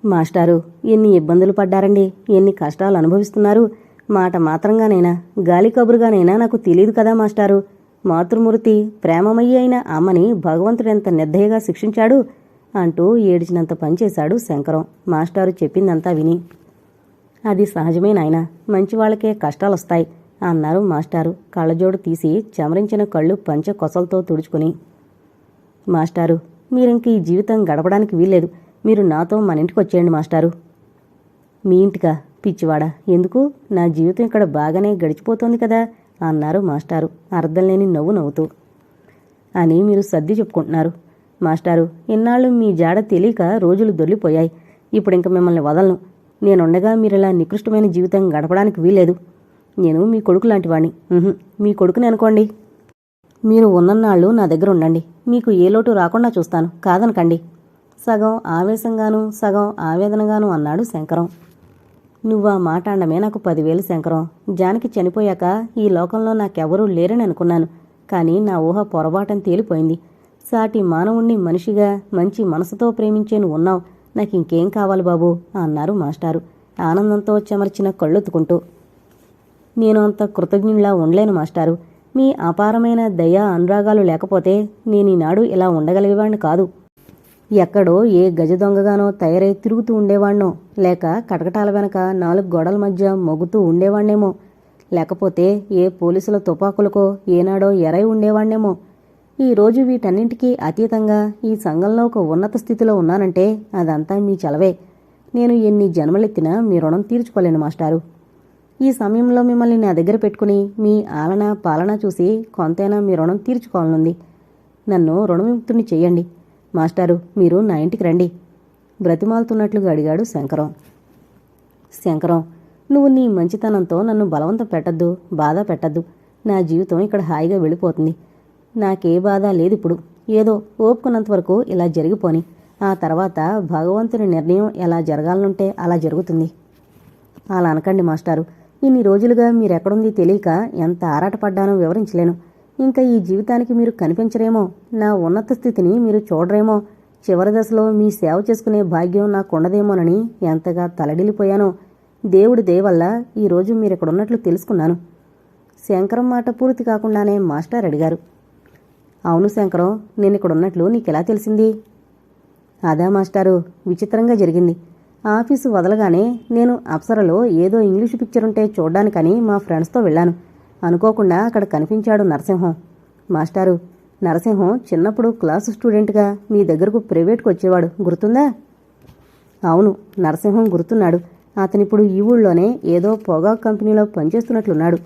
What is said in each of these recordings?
మాస్టారు, ఎన్ని ఇబ్బందులు పడ్డారండి, ఎన్ని కష్టాలు అనుభవిస్తున్నారు. మాట మాత్రంగానైనా, గాలి కబురుగానైనా నాకు తెలియదు కదా మాస్టారు. మాతృమూర్తి, ప్రేమమయ్యి అయిన అమ్మని భగవంతుడెంత నిర్దయగా శిక్షించాడు అంటూ ఏడిచినంత పనిచేశాడు శంకరం మాస్టారు చెప్పిందంతా విని. అది సహజమే నాయనా, మంచివాళ్లకే కష్టాలొస్తాయి అన్నారు మాస్టారు కళ్ళజోడు తీసి చెమరించిన కళ్ళు పంచె కొసలతో తుడుచుకుని. మాస్టారు, మీరింక ఈ జీవితం గడపడానికి వీల్లేదు. మీరు నాతో మన ఇంటికి వచ్చేయండి మాస్టారు. మీ ఇంటికా? పిచ్చివాడా, ఎందుకు? నా జీవితం ఇక్కడ బాగానే గడిచిపోతోంది కదా అన్నారు మాస్టారు అర్థంలేని నవ్వు నవ్వుతూ. అని మీరు సర్ది చెప్పుకుంటున్నారు మాస్టారు. ఇన్నాళ్ళు మీ జాడ తెలియక రోజులు దొర్లిపోయాయి. ఇప్పుడింక మిమ్మల్ని వదలను. నేనుండగా మీరిలా నికృష్టమైన జీవితం గడపడానికి వీల్లేదు. నేను మీ కొడుకు లాంటివాణ్ణి. మీ కొడుకుని అనుకోండి. మీరు ఉన్నన్నాళ్ళు నా దగ్గర ఉండండి. మీకు ఏ లోటు రాకుండా చూస్తాను, కాదనకండి. సగం ఆవేశంగానూ సగం ఆవేదనగానూ అన్నాడు శంకరం. నువ్వా మాట అండమే నాకు 10,000 శంకరం. జానకి చనిపోయాక ఈ లోకంలో నాకెవరూ లేరని అనుకున్నాను. కానీ నా ఊహ పొరబాటని తేలిపోయింది. సాటి మానవుణ్ణి మనిషిగా మంచి మనసుతో ప్రేమించే నువ్వు ఉన్నావు. నాకింకేం కావాలి బాబూ అన్నారు మాస్టారు ఆనందంతో చెమర్చిన కళ్ళొత్తుకుంటూ. నేను అంత కృతజ్ఞుల్లా ఉండలేను మాస్టారు. మీ అపారమైన దయా అనురాగాలు లేకపోతే నేనీనాడు ఇలా ఉండగలిగేవాణ్ణి కాదు. ఎక్కడో ఏ గజ దొంగగానో తయారై తిరుగుతూ ఉండేవాణ్ణో, లేక కటకటాల వెనక 4 గోడల మధ్య మొగుతూ ఉండేవాణ్ణేమో, లేకపోతే ఏ పోలీసుల తుపాకులకో ఏనాడో ఎరై ఉండేవాణ్ణేమో. ఈరోజు వీటన్నింటికీ అతీతంగా ఈ సంఘంలో ఒక ఉన్నత స్థితిలో ఉన్నానంటే అదంతా మీ చలవే. నేను ఎన్ని జన్మలెత్తినా మీ రుణం తీర్చుకోలేను మాస్టారు. ఈ సమయంలో మిమ్మల్ని నా దగ్గర పెట్టుకుని మీ ఆలన పాలన చూసి కొంతైనా మీ రుణం తీర్చుకోవాలనుంది. నన్ను రుణవిముక్తుని చెయ్యండి మాస్టారు. మీరు నా ఇంటికి రండి బ్రతిమాలుతున్నట్లుగా అడిగాడు శంకరం. శంకరం, నువ్వు నీ మంచితనంతో నన్ను బలవంతం పెట్టద్దు, బాధ పెట్టద్దు. నా జీవితం ఇక్కడ హాయిగా వెళ్ళిపోతుంది. నాకే బాధ లేదిప్పుడు. ఏదో ఓపుకున్నంతవరకు ఇలా జరిగిపోని. ఆ తర్వాత భగవంతుని నిర్ణయం ఎలా జరగాలనుంటే అలా జరుగుతుంది. అలా అనకండి మాస్టారు. ఇన్ని రోజులుగా మీరెక్కడుంది తెలియక ఎంత ఆరాటపడ్డానో వివరించలేను. ఇంకా ఈ జీవితానికి మీరు కనిపించరేమో, నా ఉన్నత స్థితిని మీరు చూడరేమో, చివరి దశలో మీ సేవ చేసుకునే భాగ్యం నాకుండదేమోనని ఎంతగా తలడిల్లిపోయానో. దేవుడి దయ వల్ల ఈరోజు మీరిక్కడున్నట్లు తెలుసుకున్నాను. శంకరం మాట పూర్తి కాకుండానే మాస్టర్ అడిగారు. అవును శంకరం, నేనిక్కడున్నట్లు నీకెలా తెలిసింది? అదా మాస్టారు, విచిత్రంగా జరిగింది. ఆఫీసు వదలగానే నేను అప్సరలో ఏదో ఇంగ్లీషు పిక్చరుంటే చూడ్డానికని మా ఫ్రెండ్స్తో వెళ్ళాను. అనుకోకుండా అక్కడ కనిపించాడు నరసింహం. మాస్టారు, నరసింహం చిన్నప్పుడు క్లాసు స్టూడెంట్గా మీ దగ్గరకు ప్రైవేట్కి వచ్చేవాడు, గుర్తుందా? అవును, నరసింహం గుర్తున్నాడు. అతనిప్పుడు ఈ ఊళ్ళోనే ఏదో పొగాకు కంపెనీలో పనిచేస్తున్నట్లున్నాడు.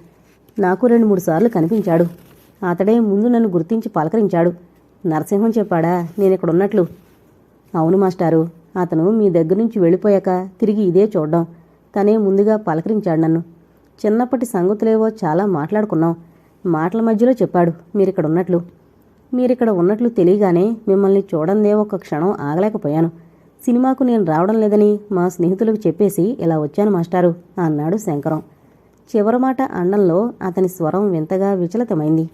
నాకు 2-3 సార్లు కనిపించాడు. అతడే ముందు నన్ను గుర్తించి పలకరించాడు. నరసింహం చెప్పాడా నేనిక్కడున్నట్లు? అవును మాస్టారు. అతను మీ దగ్గర నుంచి వెళ్ళిపోయాక తిరిగి ఇదే చూడ్డం. తనే ముందుగా పలకరించాడు నన్ను. చిన్నప్పటి సంగతులేవో చాలా మాట్లాడుకున్నాం. మాటల మధ్యలో చెప్పాడు మీరిక్కడున్నట్లు. మీరిక్కడ ఉన్నట్లు తెలియగానే మిమ్మల్ని చూడందే ఒక క్షణం ఆగలేకపోయాను. సినిమాకు నేను రావడం లేదని మా స్నేహితులకు చెప్పేసి ఇలా వచ్చాను మాస్టారు అన్నాడు శంకరం. చివరి మాట అండంలో అతని స్వరం వింతగా విచలితమైంది.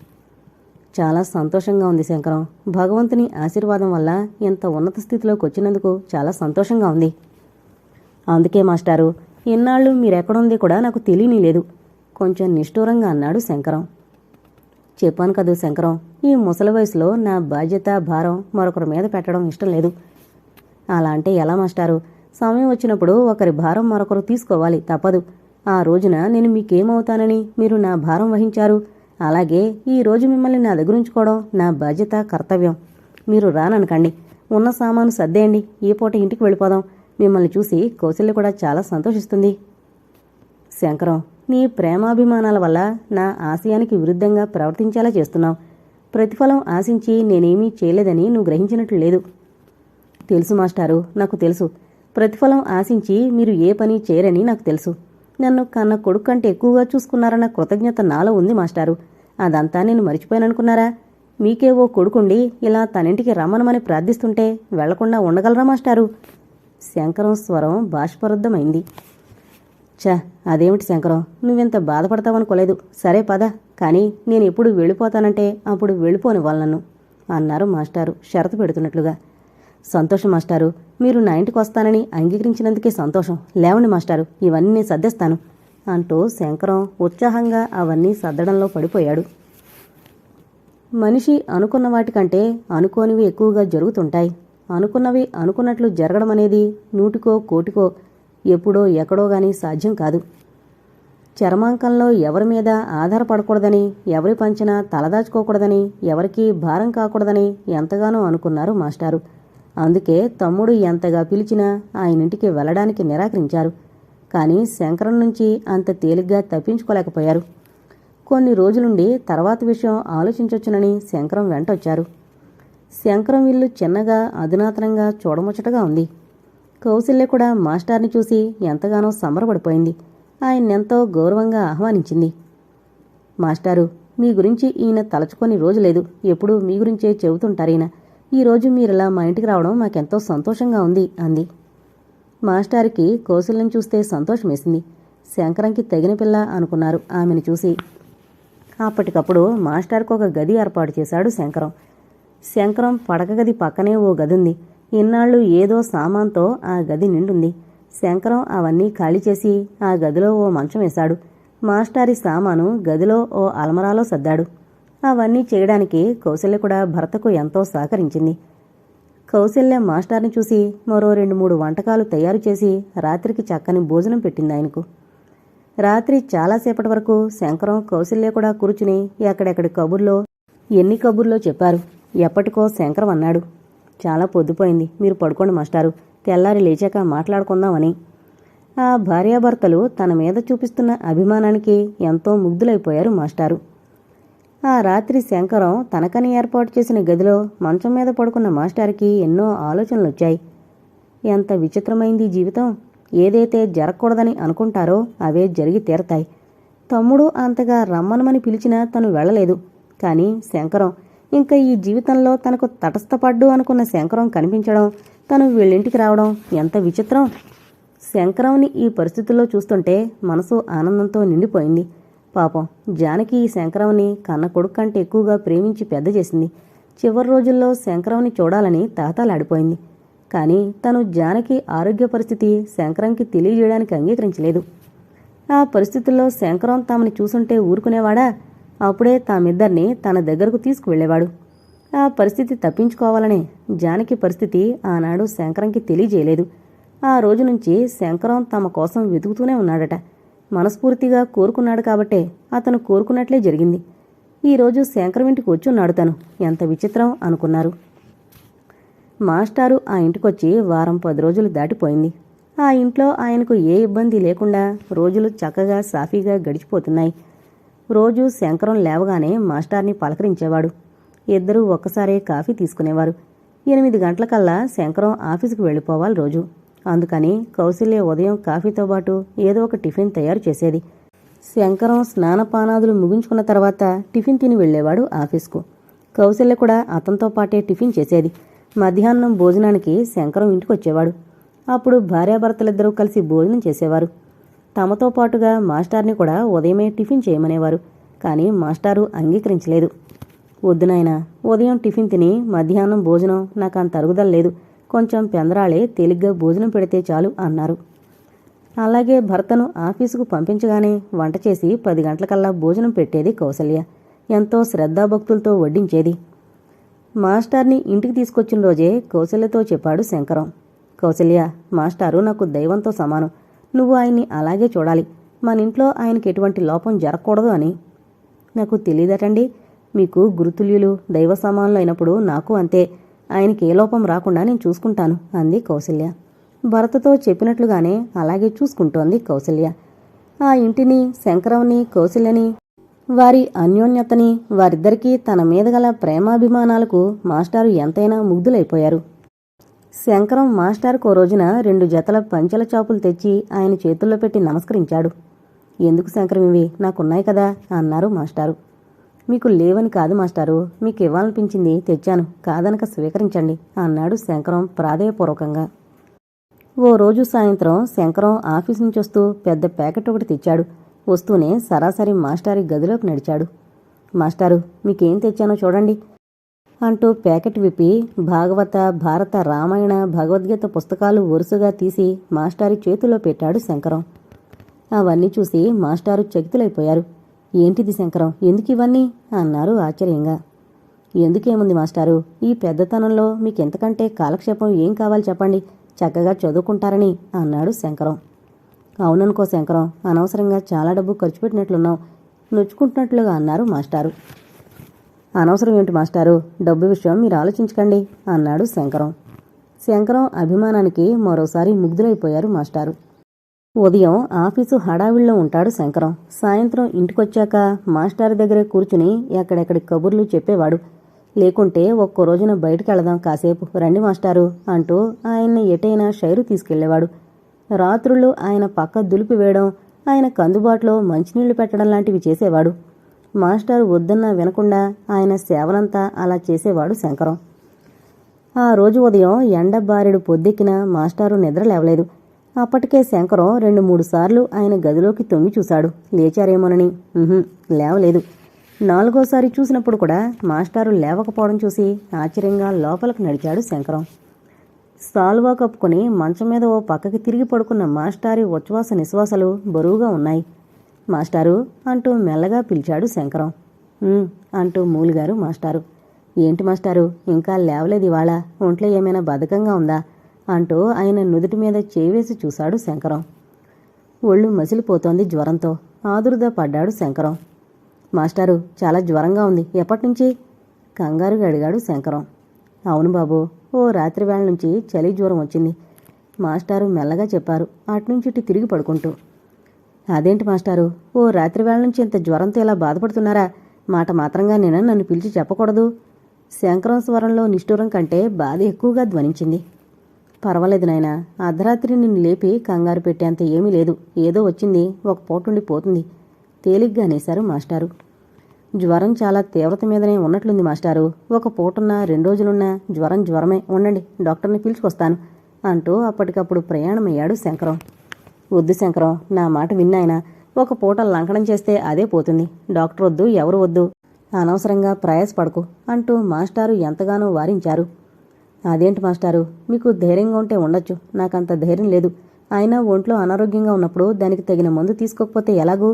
చాలా సంతోషంగా ఉంది శంకరం. భగవంతుని ఆశీర్వాదం వల్ల ఇంత ఉన్నత స్థితిలోకి వచ్చినందుకు చాలా సంతోషంగా ఉంది. అందుకే మాస్టారు, ఇన్నాళ్ళు మీరెక్కడుంది కూడా నాకు తెలియని లేదు కొంచెం నిష్ఠూరంగా అన్నాడు శంకరం. చెప్పాను కదూ శంకరం, ఈ ముసలి వయసులో నా బాధ్యత భారం మరొకరి మీద పెట్టడం ఇష్టం లేదు. అలా అంటే ఎలా మాస్టారు? సమయం వచ్చినప్పుడు ఒకరి భారం మరొకరు తీసుకోవాలి, తప్పదు. ఆ రోజున నేను మీకేమవుతానని మీరు నా భారం వహించారు. అలాగే ఈ రోజు మిమ్మల్ని నా దగ్గరుంచుకోవడం నా బాధ్యత, కర్తవ్యం. మీరు రాననకండి. ఉన్న సామాను సర్దేయండి. ఈ పూట ఇంటికి వెళ్ళిపోదాం. మిమ్మల్ని చూసి కౌశల్య కూడా చాలా సంతోషిస్తుంది. శంకరం, నీ ప్రేమాభిమానాల వల్ల నా ఆశయానికి విరుద్ధంగా ప్రవర్తించేలా చేస్తున్నావు. ప్రతిఫలం ఆశించి నేనేమీ చేయలేదని నువ్వు గ్రహించినట్లు లేదు. తెలుసు మాస్టారు, నాకు తెలుసు. ప్రతిఫలం ఆశించి మీరు ఏ పని చేయరని నాకు తెలుసు. నన్ను కన్న కొడుకు కంటే ఎక్కువగా చూసుకున్నారన్న కృతజ్ఞత నాలో ఉంది మాస్టారు. అదంతా నేను మర్చిపోయాననుకున్నారా? మీకే ఓ కొడుకుండి ఇలా తనింటికి రమ్మనమని ప్రార్థిస్తుంటే వెళ్లకుండా ఉండగలరా మాస్టారు? శంకరం స్వరం బాష్పరుద్ధమైంది. అదేమిటి శంకరం, నువ్వెంత బాధపడతావనుకోలేదు. సరే పద, కానీ నేను ఎప్పుడు వెళ్ళిపోతానంటే అప్పుడు వెళ్ళిపోనివ్వాలి నన్ను అన్నారు మాస్టారు షరతు పెడుతున్నట్లుగా. సంతోషం మాస్టారు, మీరు నా ఇంటికి వస్తానని అంగీకరించినందుకే సంతోషం. లేవండి మాస్టారు, ఇవన్నీ నేను సర్దేస్తాను అంటూ శంకరం ఉత్సాహంగా అవన్నీ సర్దడంలో పడిపోయాడు. మనిషి అనుకున్న వాటికంటే అనుకోనివి ఎక్కువగా జరుగుతుంటాయి. అనుకున్నవి అనుకున్నట్లు జరగడం అనేది నూటికో కోటికో ఎప్పుడో ఎక్కడో గాని సాధ్యం కాదు. చర్మాంకంలో ఎవరి మీద ఆధారపడకూడదని, ఎవరి పంచన తలదాచుకోకూడదని, ఎవరికీ భారం కాకూడదని ఎంతగానో అనుకున్నారు మాస్టారు. అందుకే తమ్ముడు ఎంతగా పిలిచినా ఆయనింటికి వెళ్లడానికి నిరాకరించారు. కానీ శంకరం నుంచి అంత తేలిగ్గా తప్పించుకోలేకపోయారు. కొన్ని రోజులుండి తర్వాత విషయం ఆలోచించొచ్చునని శంకరం వెంటొచ్చారు. శంకరం ఇల్లు చిన్నగా అధునాతనంగా చూడముచ్చటగా ఉంది. కౌసల్య కూడా మాస్టార్ని చూసి ఎంతగానో సంబరపడిపోయింది. ఆయన్నెంతో గౌరవంగా ఆహ్వానించింది. మాస్టారు, మీ గురించి ఈయన తలచుకొని రోజు లేదు. ఎప్పుడూ మీ గురించే చెబుతుంటారీయన. ఈరోజు మీరిలా మా ఇంటికి రావడం మాకెంతో సంతోషంగా ఉంది అంది. మాస్టారికి కౌసల్యం చూస్తే సంతోషమేసింది. శంకరంకి తగిన పిల్ల అనుకున్నారు ఆమెను చూసి. అప్పటికప్పుడు మాస్టార్కు ఒక గది ఏర్పాటు చేశాడు శంకరం. శంకరం పడక గది పక్కనే ఓ గదుంది. ఇన్నాళ్ళు ఏదో సామాన్తో ఆ గది నిండుంది. శంకరం అవన్నీ ఖాళీ చేసి ఆ గదిలో ఓ మంచం వేశాడు. మాస్టారి సామాను గదిలో ఓ అల్మరాలో సర్దాడు. అవన్నీ చేయడానికి కౌసల్య కూడా భర్తకు ఎంతో సహకరించింది. కౌసల్య మాస్టార్ని చూసి మరో 2-3 వంటకాలు తయారు చేసి రాత్రికి చక్కని భోజనం పెట్టింది ఆయనకు. రాత్రి చాలాసేపటి వరకు శంకరం కౌసల్య కూడా కూర్చుని ఎక్కడెక్కడి కబుర్లో ఎన్ని కబుర్లో చెప్పారు. ఎప్పటికో శంకరం అన్నాడు, చాలా పొద్దుపోయింది, మీరు పడుకోండి మాస్టారు, తెల్లారి లేచాక మాట్లాడుకుందామని. ఆ భార్యాభర్తలు తన మీద చూపిస్తున్న అభిమానానికి ఎంతో ముగ్ధులైపోయారు మాస్టారు. ఆ రాత్రి శంకరం తనకని ఏర్పాటు చేసిన గదిలో మంచం మీద పడుకున్న మాస్టార్కి ఎన్నో ఆలోచనలొచ్చాయి. ఎంత విచిత్రమైంది జీవితం. ఏదైతే జరగకూడదని అనుకుంటారో అవే జరిగి తీరతాయి. తమ్ముడు అంతగా రమ్మనమని పిలిచినా తను వెళ్లలేదు. కానీ శంకరం ఇంకా ఈ జీవితంలో తనకు తటస్థపడ్డు అనుకున్న శంకరం కనిపించడం, తను వీళ్ళింటికి రావడం ఎంత విచిత్రం. శంకరంని ఈ పరిస్థితుల్లో చూస్తుంటే మనసు ఆనందంతో నిండిపోయింది. పాపం జానకి ఈ శంకరంని కన్న కొడుకు కంటే ఎక్కువగా ప్రేమించి పెద్ద చేసింది. చివరి రోజుల్లో శంకరంని చూడాలని తాతాలాడిపోయింది. కానీ తను జానకి ఆరోగ్య పరిస్థితి శంకరంకి తెలియజేయడానికి అంగీకరించలేదు. ఆ పరిస్థితుల్లో శంకరం తామని చూసుంటే ఊరుకునేవాడా? అప్పుడే తామిద్దరినీ తన దగ్గరకు తీసుకువెళ్లేవాడు. ఆ పరిస్థితి తప్పించుకోవాలనే జానకి పరిస్థితి ఆనాడు శంకరంకి తెలియజేయలేదు. ఆ రోజు నుంచి శంకరం తమ కోసం వెతుకుతూనే ఉన్నాడట. మనస్ఫూర్తిగా కోరుకున్నాడు కాబట్టే అతను కోరుకున్నట్లే జరిగింది. ఈరోజు శంకరం ఇంటికి వచ్చున్నాడు తను. ఎంత విచిత్రం అనుకున్నారు. మాస్టారు ఆ ఇంటికొచ్చి 1-10 రోజులు దాటిపోయింది. ఆ ఇంట్లో ఆయనకు ఏ ఇబ్బంది లేకుండా రోజులు చక్కగా సాఫీగా గడిచిపోతున్నాయి. రోజు శంకరం లేవగానే మాస్టార్ని పలకరించేవాడు. ఇద్దరూ ఒక్కసారే కాఫీ తీసుకునేవారు. 8 గంటలకల్లా శంకరం ఆఫీసుకు వెళ్ళిపోవాలి రోజు. అందుకని కౌసల్య ఉదయం కాఫీతో పాటు ఏదో ఒక టిఫిన్ తయారు చేసేది. శంకరం స్నానపానాదులు ముగించుకున్న తర్వాత టిఫిన్ తిని వెళ్లేవాడు ఆఫీస్కు. కౌసల్య కూడా అతనితో పాటే టిఫిన్ చేసేది. మధ్యాహ్నం భోజనానికి శంకరం ఇంటికొచ్చేవాడు. అప్పుడు భార్యాభర్తలిద్దరూ కలిసి భోజనం చేసేవారు. తమతో పాటుగా మాస్టార్ని కూడా ఉదయమే టిఫిన్ చేయమనేవారు. కానీ మాస్టారు అంగీకరించలేదు. వద్దు నాయనా, ఉదయం టిఫిన్ తిని మధ్యాహ్నం భోజనం నాకంత అరుగుదల లేదు. కొంచెం పెందరాళే తేలిగ్గా భోజనం పెడితే చాలు అన్నారు. అలాగే భర్తను ఆఫీసుకు పంపించగానే వంట చేసి 10 గంటలకల్లా భోజనం పెట్టేది కౌసల్య. ఎంతో శ్రద్ధాభక్తులతో వడ్డించేది. మాస్టార్ని ఇంటికి తీసుకొచ్చిన రోజే కౌసల్యతో చెప్పాడు శంకరం. కౌసల్య, మాస్టారు నాకు దైవంతో సమానం. నువ్వు ఆయన్ని అలాగే చూడాలి. మన ఇంట్లో ఆయనకి ఎటువంటి లోపం జరగకూడదు అని. నాకు తెలియదటండి. మీకు గురుతుల్యులు దైవ సమానులు అయినప్పుడు నాకు అంతే. ఆయనకి ఏ లోపం రాకుండా నేను చూసుకుంటాను అంది కౌసల్య. భర్తతో చెప్పినట్లుగానే అలాగే చూసుకుంటోంది కౌసల్య. ఆ ఇంటిని, శంకరంని, కౌసల్యని, వారి అన్యోన్యతని, వారిద్దరికీ తన మీద గల ప్రేమాభిమానాలకు మాస్టారు ఎంతైనా ముగ్ధులైపోయారు. శంకరం మాస్టారుకో రోజున 2 జతల పంచెల చాపులు తెచ్చి ఆయన చేతుల్లో పెట్టి నమస్కరించాడు. ఎందుకు శంకరం, ఇవి నాకున్నాయి కదా అన్నారు మాస్టారు. మీకు లేవని కాదు మాస్టారు, మీకు ఇవ్వాలనిపించింది తెచ్చాను, కాదనక స్వీకరించండి అన్నాడు శంకరం ప్రాధేయపూర్వకంగా. ఓ రోజు సాయంత్రం శంకరం ఆఫీస్ నుంచి వస్తూ పెద్ద ప్యాకెట్ ఒకటి తెచ్చాడు. వస్తూనే సరాసరి మాస్టారి గదిలోకి నడిచాడు. మాస్టారు, మీకేం తెచ్చానో చూడండి. అంటూ ప్యాకెట్ విప్పి భాగవత, భారత, రామాయణ, భగవద్గీత పుస్తకాలు వరుసగా తీసి మాస్టారి చేతిలో పెట్టాడు శంకరం. అవన్నీ చూసి మాస్టారు చకితులైపోయారు. ఏంటిది శంకరం, ఎందుకు ఇవన్నీ అన్నారు ఆశ్చర్యంగా. ఎందుకేముంది మాస్టారు, ఈ పెద్దతనంలో మీకెంతకంటే కాలక్షేపం ఏం కావాలి చెప్పండి, చక్కగా చదువుకుంటారని అన్నాడు శంకరం. అవుననుకో శంకరం, అనవసరంగా చాలా డబ్బు ఖర్చు పెట్టినట్లున్నావు నొచ్చుకుంటున్నట్లుగా అన్నారు మాస్టారు. అనవసరం ఏంటి మాస్టారు, డబ్బు విషయం మీరు ఆలోచించకండి అన్నాడు శంకరం. శంకరం అభిమానానికి మరోసారి ముగ్ధులైపోయారు మాస్టారు. ఉదయం ఆఫీసు హడావిడిలో ఉంటాడు శంకరం. సాయంత్రం ఇంటికొచ్చాక మాస్టారు దగ్గరే కూర్చుని ఎక్కడెక్కడి కబుర్లు చెప్పేవాడు. లేకుంటే ఒక్కో రోజున బయటకెళదాం కాసేపు రండి మాస్టారు అంటూ ఆయన్ని ఎటైనా షైరు తీసుకెళ్లేవాడు. రాత్రుళ్ళు ఆయన పక్క దులిపి వేయడం, ఆయనకు అందుబాటులో మంచినీళ్లు పెట్టడం లాంటివి చేసేవాడు. మాస్టారు వద్దన్నా వినకుండా ఆయన సేవలంతా అలా చేసేవాడు శంకరం. ఆ రోజు ఉదయం ఎండబారెడు పొద్దెక్కిన మాస్టారు నిద్ర లేవలేదు. అప్పటికే శంకరం 2-3 సార్లు ఆయన గదిలోకి తొంగి చూశాడు, లేచారేమోనని. లేవలేదు. 4వసారి చూసినప్పుడు కూడా మాస్టారు లేవకపోవడం చూసి ఆశ్చర్యంగా లోపలికి నడిచాడు శంకరం. సాల్వా కప్పుకొని మంచం మీద ఓ పక్కకి తిరిగి పడుకున్న మాస్టారి ఉచ్ఛ్వాస నిశ్వాసలు బరువుగా ఉన్నాయి. మాస్టారు అంటూ మెల్లగా పిలిచాడు శంకరం. అంటూ మూలిగారు మాస్టారు. ఏంటి మాస్టారు, ఇంకా లేవలేదు ఇవాళ, ఒంట్లో ఏమైనా బద్ధకంగా ఉందా అంటూ ఆయన నుదుటి మీద చేవేసి చూశాడు శంకరం. ఒళ్ళు మసిలిపోతోంది జ్వరంతో. ఆదురుదా పడ్డాడు శంకరం. మాస్టారు, చాలా జ్వరంగా ఉంది, ఎప్పటినుంచి కంగారుగా అడిగాడు శంకరం. అవును బాబు, ఓ రాత్రి వేళ నుంచి చలి జ్వరం వచ్చింది మాస్టారు మెల్లగా చెప్పారు, అటునుంచి ఇటు తిరిగి పడుకుంటూ. అదేంటి మాస్టారు, ఓ రాత్రి వేళ నుంచి ఇంత జ్వరంతో ఇలా బాధపడుతున్నారా, మాట మాత్రంగా నేను నన్ను పిలిచి చెప్పకూడదు. శంకరం స్వరంలో నిష్ఠూరం కంటే బాధ ఎక్కువగా ధ్వనించింది. పర్వాలేదు నాయనా, అర్ధరాత్రి నిన్ను లేపి కంగారు పెట్టేంత ఏమీ లేదు, ఏదో వచ్చింది, ఒక పూటుండి పోతుంది తేలిగ్గా అనేశారు మాస్టారు. జ్వరం చాలా తీవ్రత మీదనే ఉన్నట్లుంది మాస్టారు, ఒక పూటున్నా 2 రోజులున్నా జ్వరమే, ఉండండి డాక్టర్ని పిలుచుకొస్తాను అంటూ అప్పటికప్పుడు ప్రయాణమయ్యాడు శంకరం. వద్దు శంకరం, నా మాట విన్నాయన, ఒక పూట లంకడం చేస్తే అదే పోతుంది, డాక్టర్ వద్దు, ఎవరు వద్దు, అనవసరంగా ప్రయాసపడకు అంటూ మాస్టారు ఎంతగానో వారించారు. అదేంటి మాస్టారు, మీకు ధైర్యంగా ఉంటే ఉండొచ్చు, నాకంత ధైర్యం లేదు, అయినా ఒంట్లో అనారోగ్యంగా ఉన్నప్పుడు దానికి తగిన మందు తీసుకోకపోతే ఎలాగూ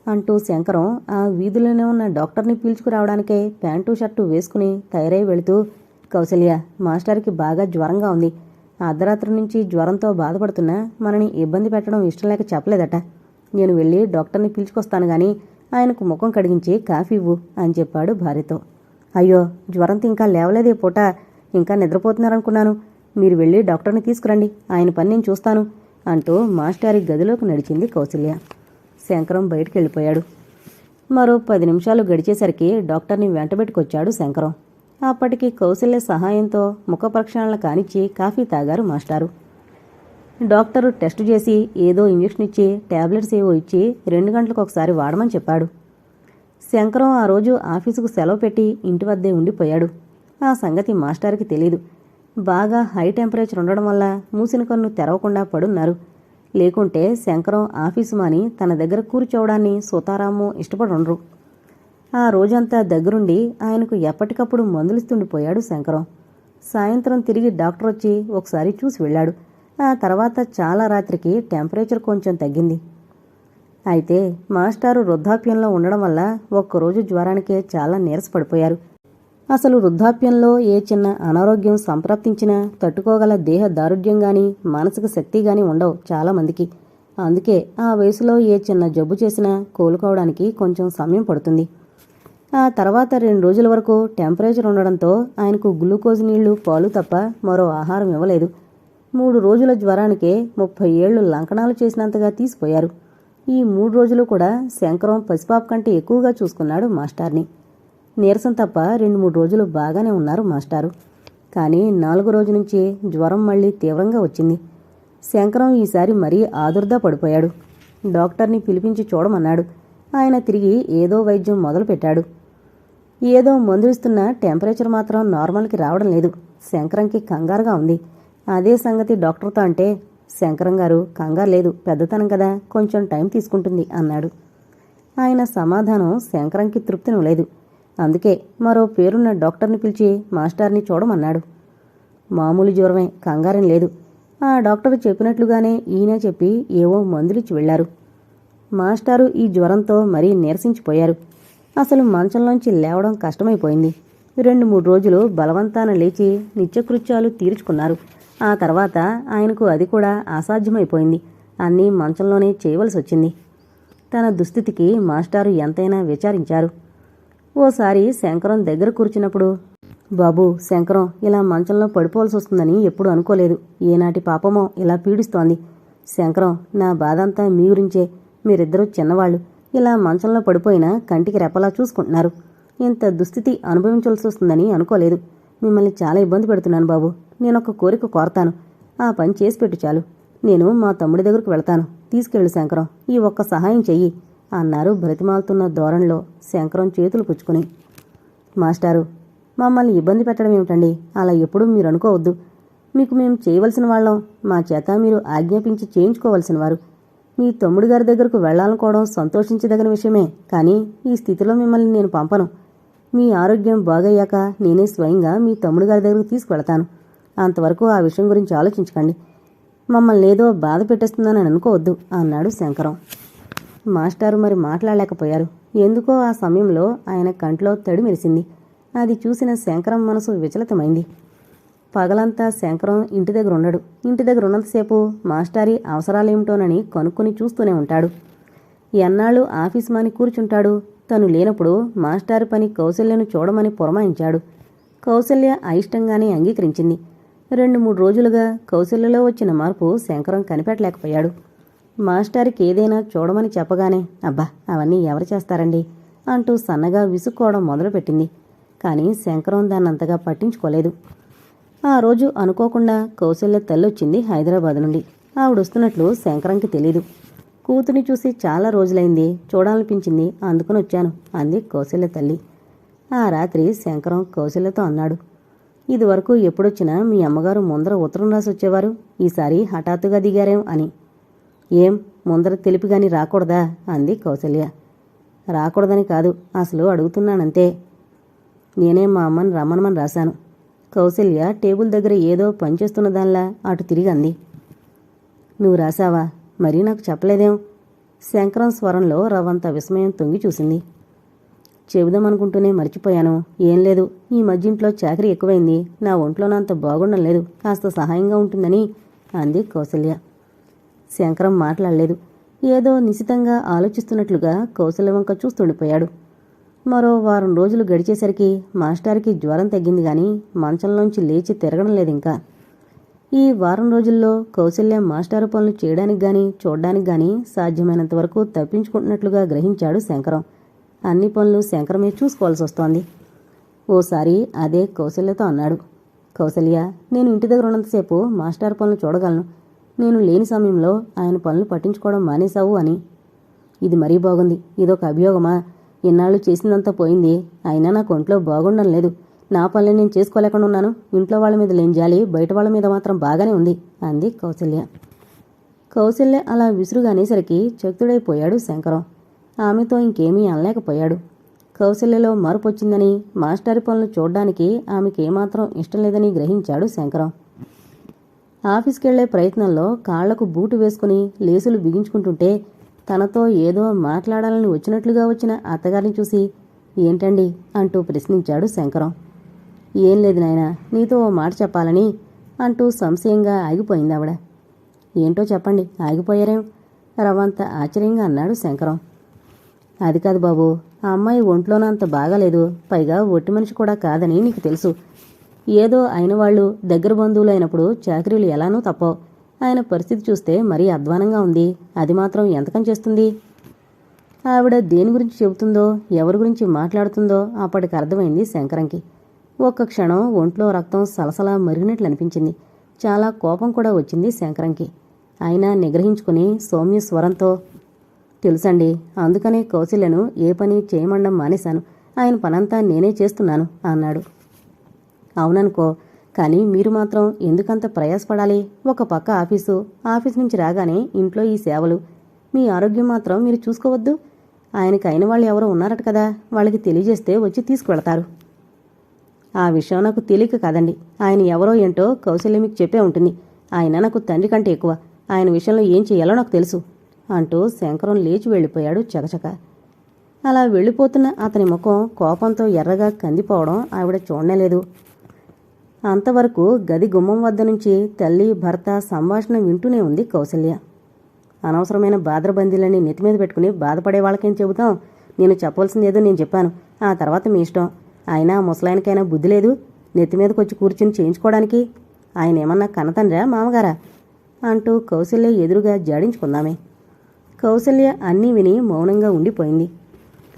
అంటూ శంకరం ఆ వీధిలోనే ఉన్న డాక్టర్ని పీల్చుకురావడానికే ప్యాంటు షర్టు వేసుకుని తయారై వెళుతూ, కౌసల్య, మాస్టర్కి బాగా జ్వరంగా ఉంది, అర్ధరాత్రి నుంచి జ్వరంతో బాధపడుతున్నా మనని ఇబ్బంది పెట్టడం ఇష్టం లేక చెప్పలేదట, నేను వెళ్ళి డాక్టర్ని పిలుచుకొస్తాను గాని ఆయనకు ముఖం కడిగించి కాఫీ ఇవ్వు అని చెప్పాడు భార్యతో. అయ్యో, జ్వరంతో ఇంకా లేవలేదే పూట, ఇంకా నిద్రపోతున్నారనుకున్నాను, మీరు వెళ్ళి డాక్టర్ని తీసుకురండి, ఆయన పని నేను చూస్తాను అంటూ మాస్టారి గదిలోకి నడిచింది కౌసల్య. శంకరం బయటికి వెళ్ళిపోయాడు. మరో 10 నిమిషాలు గడిచేసరికి డాక్టర్ని వెంటబెట్టుకొచ్చాడు శంకరం. అప్పటికి కౌసల్య సహాయంతో ముఖ ప్రక్షాళన కానిచ్చి కాఫీ తాగారు మాస్టారు. డాక్టరు టెస్ట్ చేసి ఏదో ఇంజెక్షన్ ఇచ్చి టాబ్లెట్స్ ఏవో ఇచ్చి 2 గంటలకు ఒకసారి వాడమని చెప్పాడు. శంకరం ఆ రోజు ఆఫీసుకు సెలవు పెట్టి ఇంటి వద్దే ఉండిపోయాడు. ఆ సంగతి మాస్టార్కి తెలీదు. బాగా హై టెంపరేచర్ ఉండడం వల్ల మూసిన కన్ను తెరవకుండా పడున్నారు. లేకుంటే శంకరం ఆఫీసు మాని తన దగ్గర కూర్చోవడాన్ని సుతారాము ఇష్టపడుండ్రు. ఆ రోజంతా దగ్గరుండి ఆయనకు ఎప్పటికప్పుడు మందులిస్తుండిపోయాడు శంకరం. సాయంత్రం తిరిగి డాక్టర్ వచ్చి ఒకసారి చూసి వెళ్ళాడు. ఆ తర్వాత చాలా రాత్రికి టెంపరేచర్ కొంచెం తగ్గింది. అయితే మాస్టారు వృద్ధాప్యంలో ఉండడం వల్ల ఒక్కరోజు జ్వరానికే చాలా నీరసపడిపోయారు. అసలు వృద్ధాప్యంలో ఏ చిన్న అనారోగ్యం సంప్రాప్తించినా తట్టుకోగల దేహ దారుఢ్యం గాని మానసిక శక్తి గాని ఉండవు చాలామందికి. అందుకే ఆ వయసులో ఏ చిన్న జబ్బు చేసినా కోలుకోవడానికి కొంచెం సమయం పడుతుంది. ఆ తర్వాత 2 రోజుల వరకు టెంపరేచర్ ఉండడంతో ఆయనకు గ్లూకోజ్ నీళ్లు, పాలు తప్ప మరో ఆహారం ఇవ్వలేదు. 3 రోజుల జ్వరానికే 30 ఏళ్లు లంకణాలు చేసినంతగా తీసిపోయారు. ఈ 3 రోజులు కూడా శంకరం పసిపాప కంటే ఎక్కువగా చూసుకున్నాడు మాస్టార్ని. నీరసం తప్ప 2-3 రోజులు బాగానే ఉన్నారు మాస్టారు. కానీ 4వ రోజు నుంచి జ్వరం మళ్లీ తీవ్రంగా వచ్చింది. శంకరం ఈసారి మరీ ఆదుర్దా పడిపోయాడు. డాక్టర్ని పిలిపించి చూడమన్నాడు. ఆయన తిరిగి ఏదో వైద్యం మొదలుపెట్టాడు. ఏదో మందులిస్తున్నా టెంపరేచర్ మాత్రం నార్మల్కి రావడం లేదు. శంకరంకి కంగారుగా ఉంది. అదే సంగతి డాక్టర్తో అంటే, శంకరం గారు, కంగారు లేదు, పెద్దతనం కదా, కొంచెం టైం తీసుకుంటుంది అన్నాడు. ఆయన సమాధానం శంకరంకి తృప్తిని లేదు. అందుకే మరో పేరున్న డాక్టర్ని పిలిచి మాస్టార్ని చూడమన్నాడు. మామూలు జ్వరమే, కంగారం లేదు. ఆ డాక్టరు చెప్పినట్లుగానే ఈయన చెప్పి ఏవో మందులిచ్చి వెళ్లారు. మాస్టారు ఈ జ్వరంతో మరీ నీరసించిపోయారు. అసలు మంచంలోంచి లేవడం కష్టమైపోయింది. 2-3 రోజులు బలవంతాన లేచి నిత్యకృత్యాలు తీర్చుకున్నారు. ఆ తర్వాత ఆయనకు అది కూడా అసాధ్యమైపోయింది. అన్నీ మంచంలోనే చేయవలసొచ్చింది. తన దుస్థితికి మాస్టారు ఎంతైనా విచారించారు. ఓసారి శంకరం దగ్గర కూర్చున్నప్పుడు, బాబూ శంకరం, ఇలా మంచంలో పడిపోవలసి వస్తుందని ఎప్పుడు అనుకోలేదు. ఏనాటి పాపమో ఇలా పీడిస్తోంది. శంకరం, నా బాధంతా మీ గురించే. మీరిద్దరూ చిన్నవాళ్లు. ఇలా మంచంలో పడిపోయినా కంటికి రెప్పలా చూసుకుంటున్నారు. ఇంత దుస్థితి అనుభవించవలసి వస్తుందని అనుకోలేదు. మిమ్మల్ని చాలా ఇబ్బంది పెడుతున్నాను బాబు. నేనొక కోరిక కోరతాను. ఆ పని చేసి పెట్టు చాలు. నేను మా తమ్ముడి దగ్గరకు వెళతాను. తీసుకెళ్ళు శంకరం, ఈ ఒక్క సహాయం చెయ్యి అన్నారు బ్రతిమాలుతున్న ధోరణిలో శంకరం చేతులు పుచ్చుకుని. మాస్టారు, మమ్మల్ని ఇబ్బంది పెట్టడం ఏమిటండి? అలా ఎప్పుడూ మీరు అనుకోవద్దు. మీకు మేము చేయవలసిన వాళ్ళం. మా చేత మీరు ఆజ్ఞాపించి చేయించుకోవలసిన వారు. మీ తమ్ముడి గారి దగ్గరకు వెళ్లాలనుకోవడం సంతోషించదగిన విషయమే. కానీ ఈ స్థితిలో మిమ్మల్ని నేను పంపను. మీ ఆరోగ్యం బాగయ్యాక నేనే స్వయంగా మీ తమ్ముడి గారి దగ్గరకు తీసుకువెళతాను. అంతవరకు ఆ విషయం గురించి ఆలోచించకండి. మమ్మల్ని ఏదో బాధ పెట్టేస్తుందని అనుకోవద్దు అన్నాడు శంకరం. మాస్టారు మరి మాట్లాడలేకపోయారు. ఎందుకో ఆ సమయంలో ఆయన కంట్లో తడి మెరిసింది. అది చూసిన శంకరం మనసు విచలితమైంది. పగలంతా శంకరం ఇంటి దగ్గర ఉండడు. ఇంటి దగ్గర ఉన్నంతసేపు మాస్టారి అవసరాలేమిటోనని కనుక్కొని చూస్తూనే ఉంటాడు. ఎన్నాళ్ళు ఆఫీస్ మాని కూర్చుంటాడు. తను లేనప్పుడు మాస్టారు పని కౌశల్యను చూడమని పురమాయించాడు. కౌశల్య అయిష్టంగానే అంగీకరించింది. 2-3 రోజులుగా కౌశల్యలో వచ్చిన మార్పు శంకరం కనిపెట్టలేకపోయాడు. మాస్టారికి ఏదైనా చూడమని చెప్పగానే, అబ్బా అవన్నీ ఎవరు చేస్తారండి అంటూ సన్నగా విసుక్కోవడం మొదలుపెట్టింది. కానీ శంకరం దాన్నంతగా పట్టించుకోలేదు. ఆ రోజు అనుకోకుండా కౌశల్య తల్లొచ్చింది హైదరాబాద్ నుండి. ఆవిడొస్తున్నట్లు శంకరంకి తెలీదు. కూతుని చూసి చాలా రోజులైంది, చూడాలనిపించింది, అందుకని వచ్చాను అంది కౌశల్య తల్లి. ఆ రాత్రి శంకరం కౌశల్యతో అన్నాడు, ఇదివరకు ఎప్పుడొచ్చినా మీ అమ్మగారు ముందర ఉత్తరం రాసి వచ్చేవారు. ఈసారి హఠాత్తుగా దిగారేం అని. ఏం ముందర తెలిపిగాని రాకూడదా అంది కౌశల్య. రాకూడదని కాదు, అసలు అడుగుతున్నానంతే. నేనే మా అమ్మని రమ్మనమని రాశాను. కౌశల్య టేబుల్ దగ్గర ఏదో పనిచేస్తున్న దానిలా అటు తిరిగి అంది. నువ్వు రాశావా? మరీ నాకు చెప్పలేదేం? శంకరం స్వరంలో రవ్వంత విస్మయం తొంగి చూసింది. చెబుదామనుకుంటూనే మర్చిపోయాను. ఏం లేదు, ఈ మధ్య ఇంట్లో చాకరీ ఎక్కువైంది. నా ఒంట్లోనంత బాగుండం లేదు. కాస్త సహాయంగా ఉంటుందని అంది కౌశల్య. శంకరం మాట్లాడలేదు. ఏదో నిశితంగా ఆలోచిస్తున్నట్లుగా కౌశల్య వంక చూస్తుండిపోయాడు. మరో 1 వారం రోజులు గడిచేసరికి మాస్టార్కి జ్వరం తగ్గింది గాని మంచంలోంచి లేచి తిరగడం లేదింకా. ఈ 1 వారం రోజుల్లో కౌశల్య మాస్టారు పనులు చేయడానికి గాని చూడ్డానికి గాని సాధ్యమైనంత వరకు తప్పించుకుంటున్నట్లుగా గ్రహించాడు శంకరం. అన్ని పనులు శంకరమే చూసుకోవాల్సి వస్తోంది. ఓసారి అదే కౌశల్యతో అన్నాడు. కౌశల్య, నేను ఇంటి దగ్గర ఉన్నంతసేపు మాస్టారు పనులు చూడగలను. నేను లేని సమయంలో ఆయన పనులు పట్టించుకోవడం మానేశావు అని. ఇది మరీ బాగుంది. ఇదొక అభియోగమా? ఇన్నాళ్ళు చేసిందంతా పోయింది. అయినా నాకు ఒంట్లో బాగుండం లేదు. నా పనులు నేను చేసుకోలేకుండా ఉన్నాను. ఇంట్లో వాళ్ళ మీద లేని జాలి బయట వాళ్ళ మీద మాత్రం బాగానే ఉంది అంది కౌశల్య. కౌశల్య అలా విసురుగా అనేసరికి చక్తుడైపోయాడు శంకరం. ఆమెతో ఇంకేమీ అనలేకపోయాడు. కౌశల్యలో మార్పు వచ్చిందని, మాస్టారి పనులు చూడ్డానికి ఆమెకేమాత్రం ఇష్టం లేదని గ్రహించాడు శంకరం. ఆఫీస్కెళ్లే ప్రయత్నంలో కాళ్లకు బూటు వేసుకుని లేసులు బిగించుకుంటుంటే తనతో ఏదో మాట్లాడాలని వచ్చినట్లుగా వచ్చిన అత్తగారిని చూసి, ఏంటండి అంటూ ప్రశ్నించాడు శంకరం. ఏం లేదు నాయనా, నీతో ఓ మాట చెప్పాలని అంటూ సంశయంగా ఆగిపోయింది ఆవిడ. ఏంటో చెప్పండి, ఆగిపోయారేం? రవ్వంత ఆశ్చర్యంగా అన్నాడు శంకరం. అది కాదు బాబు, ఆ అమ్మాయి ఒంట్లోనంత బాగాలేదు. పైగా ఒట్టి మనిషి కూడా కాదని నీకు తెలుసు. ఏదో అయిన వాళ్ళు దగ్గర బంధువులు అయినప్పుడు చాకరీలు ఎలానూ తప్పవు. ఆయన పరిస్థితి చూస్తే మరీ అధ్వానంగా ఉంది. అది మాత్రం ఎంతకని చేస్తుంది? ఆవిడ దేని గురించి చెబుతుందో, ఎవరి గురించి మాట్లాడుతుందో అప్పటికి అర్థమైంది శంకరంకి. ఒక్క క్షణం ఒంట్లో రక్తం సలసలా మరిగినట్లు అనిపించింది. చాలా కోపం కూడా వచ్చింది శంకరంకి. అయినా నిగ్రహించుకుని సౌమ్య స్వరంతో, తెలుసండి, అందుకనే కౌశల్యను ఏ పని చేయమండం మానేశాను. ఆయన పనంతా నేనే చేస్తున్నాను అన్నాడు. అవుననుకో, కానీ మీరు మాత్రం ఎందుకంత ప్రయాసపడాలి? ఒక పక్క ఆఫీసు నుంచి రాగానే ఇంట్లో ఈ సేవలు. మీ ఆరోగ్యం మాత్రం మీరు చూసుకోవద్దు? ఆయనకి అయిన వాళ్ళు ఎవరో ఉన్నారట కదా, వాళ్ళకి తెలియజేస్తే వచ్చి తీసుకువెళతారు. ఆ విషయం నాకు తెలియక కాదండి. ఆయన ఎవరో ఏంటో కౌశల్య మీకు చెప్పే ఉంటుంది. ఆయన నాకు తండ్రి కంటే ఎక్కువ. ఆయన విషయంలో ఏం చెయ్యాలో నాకు తెలుసు అంటూ శంకరం లేచి వెళ్ళిపోయాడు చకచక. అలా వెళ్ళిపోతున్న అతని ముఖం కోపంతో ఎర్రగా కందిపోవడం ఆవిడ చూడనేలేదు. అంతవరకు గది గుమ్మం వద్ద నుంచి తల్లి భర్త సంభాషణ వింటూనే ఉంది కౌశల్య. అనవసరమైన బాద్రబందీలని నెత్తిమీద పెట్టుకుని బాధపడే వాళ్ళకేం చెబుతాం? నేను చెప్పవలసిందేదో నేను చెప్పాను. ఆ తర్వాత మీ ఇష్టం. అయినా ముసలాయనకైనా బుద్ధి లేదు నెత్తిమీదకొచ్చి కూర్చుని చేయించుకోవడానికి? ఆయన ఏమన్నా కన్నతండ్రా మామగారా అంటూ కౌశల్య ఎదురుగా జాడించుకుందామే. కౌశల్య అన్నీ విని మౌనంగా ఉండిపోయింది.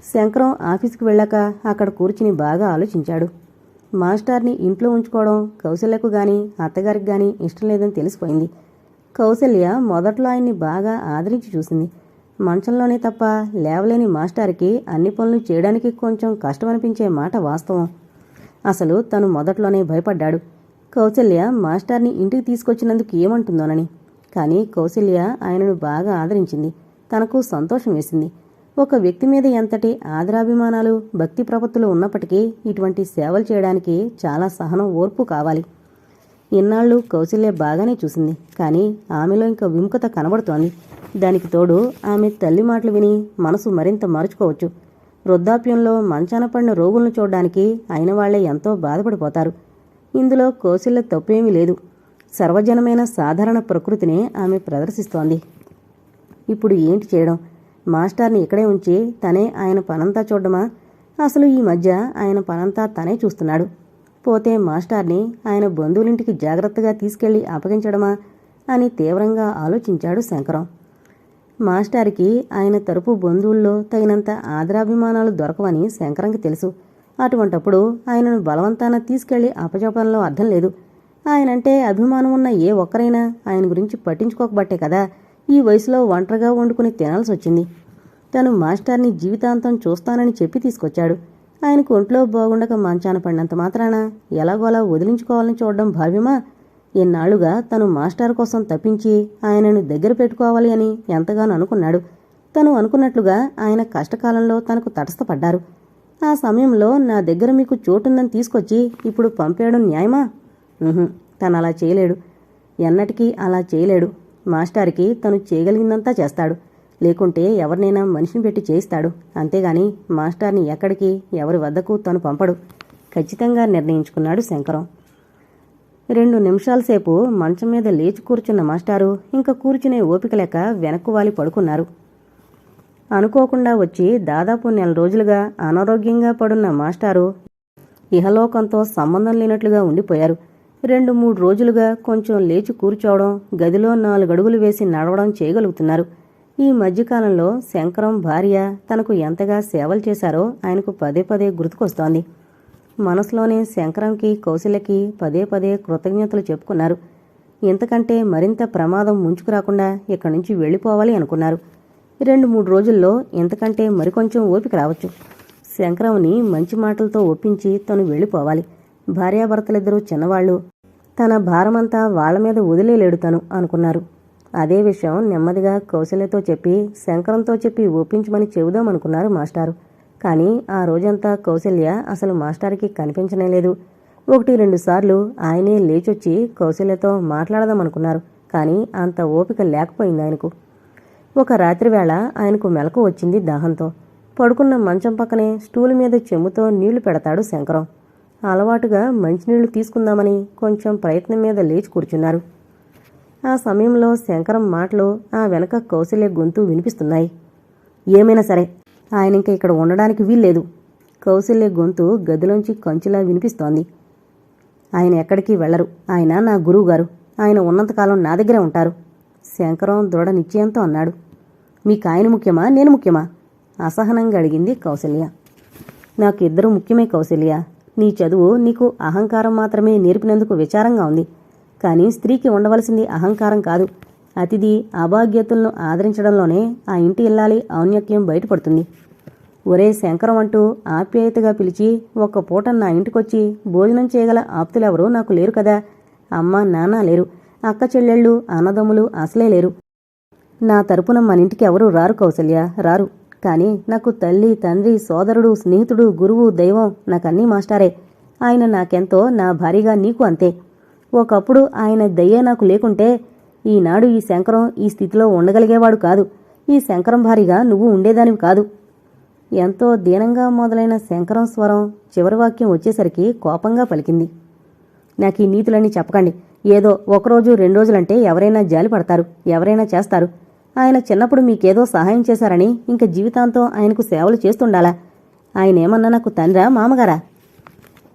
శంకరం ఆఫీసుకు వెళ్ళాక అక్కడ కూర్చుని బాగా ఆలోచించాడు. మాస్టర్ని ఇంట్లో ఉంచుకోవడం కౌశల్యకు గాని అత్తగారికి గాని ఇష్టం లేదని తెలిసిపోయింది. కౌశల్య మొదట్లో ఆయన్ని బాగా ఆదరించి చూసింది. మంచంలోనే తప్ప లేవలేని మాస్టర్కి అన్ని పనులు చేయడానికి కొంచెం కష్టమనిపించే మాట వాస్తవం. అసలు తను మొదట్లోనే భయపడ్డాడు కౌశల్య మాస్టర్ని ఇంటికి తీసుకొచ్చినందుకు ఏమంటుందోనని. కానీ కౌశల్య ఆయనను బాగా ఆదరించింది. తనకు సంతోషం వేసింది. ఒక వ్యక్తి మీద ఎంతటి ఆదరాభిమానాలు భక్తి ప్రపత్తులు ఉన్నప్పటికీ ఇటువంటి సేవలు చేయడానికి చాలా సహనం ఓర్పు కావాలి. ఇన్నాళ్ళు కౌశల్య బాగానే చూసింది. కానీ ఆమెలో ఇంకా విముఖత కనబడుతోంది. దానికి తోడు ఆమె తల్లి మాటలు విని మనసు మరింత మార్చుకోవచ్చు. వృద్ధాప్యంలో మంచాన పడిన రోగులను చూడడానికి అయిన వాళ్లే ఎంతో బాధపడిపోతారు. ఇందులో కౌశల్య తప్పేమీ లేదు. సర్వజనమైన సాధారణ ప్రకృతినే ఆమె ప్రదర్శిస్తోంది. ఇప్పుడు ఏంటి చేయడం? మాస్టర్ని ఇక్కడే ఉంచి తనే ఆయన పనంతా చూడడమా? అసలు ఈ మధ్య ఆయన పనంతా తనే చూస్తున్నాడు. పోతే మాస్టర్ని ఆయన బంధువులింటికి జాగ్రత్తగా తీసుకెళ్లి అప్పగించడమా అని తీవ్రంగా ఆలోచించాడు శంకరం. మాస్టర్కి ఆయన తరపు బంధువుల్లో తగినంత ఆదరాభిమానాలు దొరకవని శంకరంకి తెలుసు. అటువంటప్పుడు ఆయనను బలవంతాన తీసుకెళ్లి అప్పచెప్పడంలో అర్థం లేదు. ఆయనంటే అభిమానం ఉన్న ఏ ఒక్కరైనా ఆయన గురించి పట్టించుకోకబట్టే కదా ఈ వయసులో ఒంటరిగా వండుకుని తినాల్సి వచ్చింది. తను మాస్టర్ని జీవితాంతం చూస్తానని చెప్పి తీసుకొచ్చాడు. ఆయనకు ఒంట్లో బాగుండక మంచాన పడినంత మాత్రాన ఎలాగోలా వదిలించుకోవాలని చూడడం భావ్యమా? ఎన్నాళ్లుగా తను మాస్టర్ కోసం తప్పించి ఆయనను దగ్గర పెట్టుకోవాలి అని ఎంతగానో అనుకున్నాడు. తను అనుకున్నట్లుగా ఆయన కష్టకాలంలో తనకు తటస్థపడ్డారు. ఆ సమయంలో నా దగ్గర మీకు చోటుందని తీసుకొచ్చి ఇప్పుడు పంపేయడం న్యాయమా? తను అలా చేయలేడు. ఎన్నటికీ అలా చేయలేడు. మాస్టర్కి తను చేయగలిగిందంతా చేస్తాడు. లేకుంటే ఎవరినైనా మనిషిని పెట్టి చేయిస్తాడు. అంతేగాని మాస్టర్ని ఎక్కడికి ఎవరి వద్దకు తను పంపడు ఖచ్చితంగా నిర్ణయించుకున్నాడు శంకరం. 2 నిమిషాల సేపు మంచం మీద లేచి కూర్చున్న మాస్టారు ఇంకా కూర్చునే ఓపిక లేక వెనక్కు వాలి పడుకున్నారు. అనుకోకుండా వచ్చి దాదాపు 1 నెల రోజులుగా అనారోగ్యంగా పడున్న మాస్టారు ఇహలోకంతో సంబంధం లేనట్లుగా ఉండిపోయారు. 2-3 రోజులుగా కొంచెం లేచి కూర్చోవడం, గదిలో 4 అడుగులు వేసి నడవడం చేయగలుగుతున్నారు. ఈ మధ్యకాలంలో శంకరం భార్య తనకు ఎంతగా సేవలు చేశారో ఆయనకు పదే పదే గుర్తుకొస్తోంది. మనసులోనే శంకరంకి కౌశల్యకి పదే పదే కృతజ్ఞతలు చెప్పుకున్నారు. ఇంతకంటే మరింత ప్రమాదం ముంచుకురాకుండా ఇక్కడి నుంచి వెళ్ళిపోవాలి అనుకున్నారు. 2-3 రోజుల్లో ఇంతకంటే మరికొంచెం ఓపిక రావచ్చు. శంకరంని మంచి మాటలతో ఒప్పించి తను వెళ్ళిపోవాలి. భార్యాభర్తలిద్దరూ చిన్నవాళ్లు. తన భారమంతా వాళ్ల మీద వదిలేలేడు తను అనుకున్నారు. అదే విషయం నెమ్మదిగా కౌశల్యతో చెప్పి శంకరంతో చెప్పి ఒప్పించమని చెబుదామనుకున్నారు మాస్టారు. కానీ ఆ రోజంతా కౌశల్య అసలు మాస్టార్కి కనిపించనేలేదు. 1-2 సార్లు ఆయనే లేచొచ్చి కౌశల్యతో మాట్లాడదామనుకున్నారు. కానీ అంత ఓపిక లేకపోయింది ఆయనకు. ఒక రాత్రివేళ ఆయనకు మెలకు వచ్చింది దాహంతో. పడుకున్న మంచం పక్కనే స్టూలు మీద చెంబుతో నీళ్లు పెడతాడు శంకరం. అలవాటుగా మంచినీళ్లు తీసుకుందామని కొంచెం ప్రయత్నం మీద లేచి కూర్చున్నారు. ఆ సమయంలో శంకరం మాటలు ఆ వెనక కౌశల్య గొంతు వినిపిస్తున్నాయి. ఏమైనా సరే ఆయన ఇంక ఇక్కడ ఉండడానికి వీల్లేదు. కౌశల్య గొంతు గదిలోంచి కంచులా వినిపిస్తోంది. ఆయన ఎక్కడికి వెళ్లరు. ఆయన నా గురువుగారు. ఆయన ఉన్నంతకాలం నా దగ్గరే ఉంటారు. శంకరం దృఢ నిశ్చయంతో అన్నాడు. మీకు ఆయన ముఖ్యమా, నేను ముఖ్యమా? అసహనంగా అడిగింది కౌశల్య. నాకు ఇద్దరు ముఖ్యమే కౌశల్య. నీ చదువు నీకు అహంకారం మాత్రమే నేర్పినందుకు విచారంగా ఉంది. కానీ స్త్రీకి ఉండవలసింది అహంకారం కాదు. అతిథి అభాగ్యతలను ఆదరించడంలోనే ఆ ఇంటి ఇల్లాలి ఔన్నత్యం బయటపడుతుంది. ఒరే శంకరం అంటూ ఆప్యాయతగా పిలిచి ఒక్క పూట నా ఇంటికొచ్చి భోజనం చేయగల ఆప్తులెవరూ నాకు లేరు కదా. అమ్మ నాన్న లేరు. అక్క చెల్లెళ్ళు అన్నదమ్ములు అసలే లేరు. నా తరపున మన ఇంటికి ఎవరూ రారు కౌశల్య, రారు. కానీ నాకు తల్లి, తండ్రి, సోదరుడు, స్నేహితుడు, గురువు, దైవం నాకన్నీ మాస్టారే. ఆయన నాకెంతో, నా భార్యగా నీకు అంతే. ఒకప్పుడు ఆయన దయ్యే నాకు లేకుంటే ఈనాడు ఈ శంకరం ఈ స్థితిలో ఉండగలిగేవాడు కాదు. ఈ శంకరం భారీగా నువ్వు ఉండేదానివి కాదు. ఎంతో దీనంగా మొదలైన శంకరం స్వరం చివరి వాక్యం వచ్చేసరికి కోపంగా పలికింది. నాకు ఈ నీతులన్నీ చెప్పకండి. ఏదో ఒకరోజు 2 రోజులంటే ఎవరైనా జాలి పడతారు, ఎవరైనా చేస్తారు. ఆయన చిన్నప్పుడు మీకేదో సహాయం చేశారని ఇంక జీవితాంతం ఆయనకు సేవలు చేస్తుండాలా? ఆయనేమన్నా నాకు తండ్రా, మామగారా?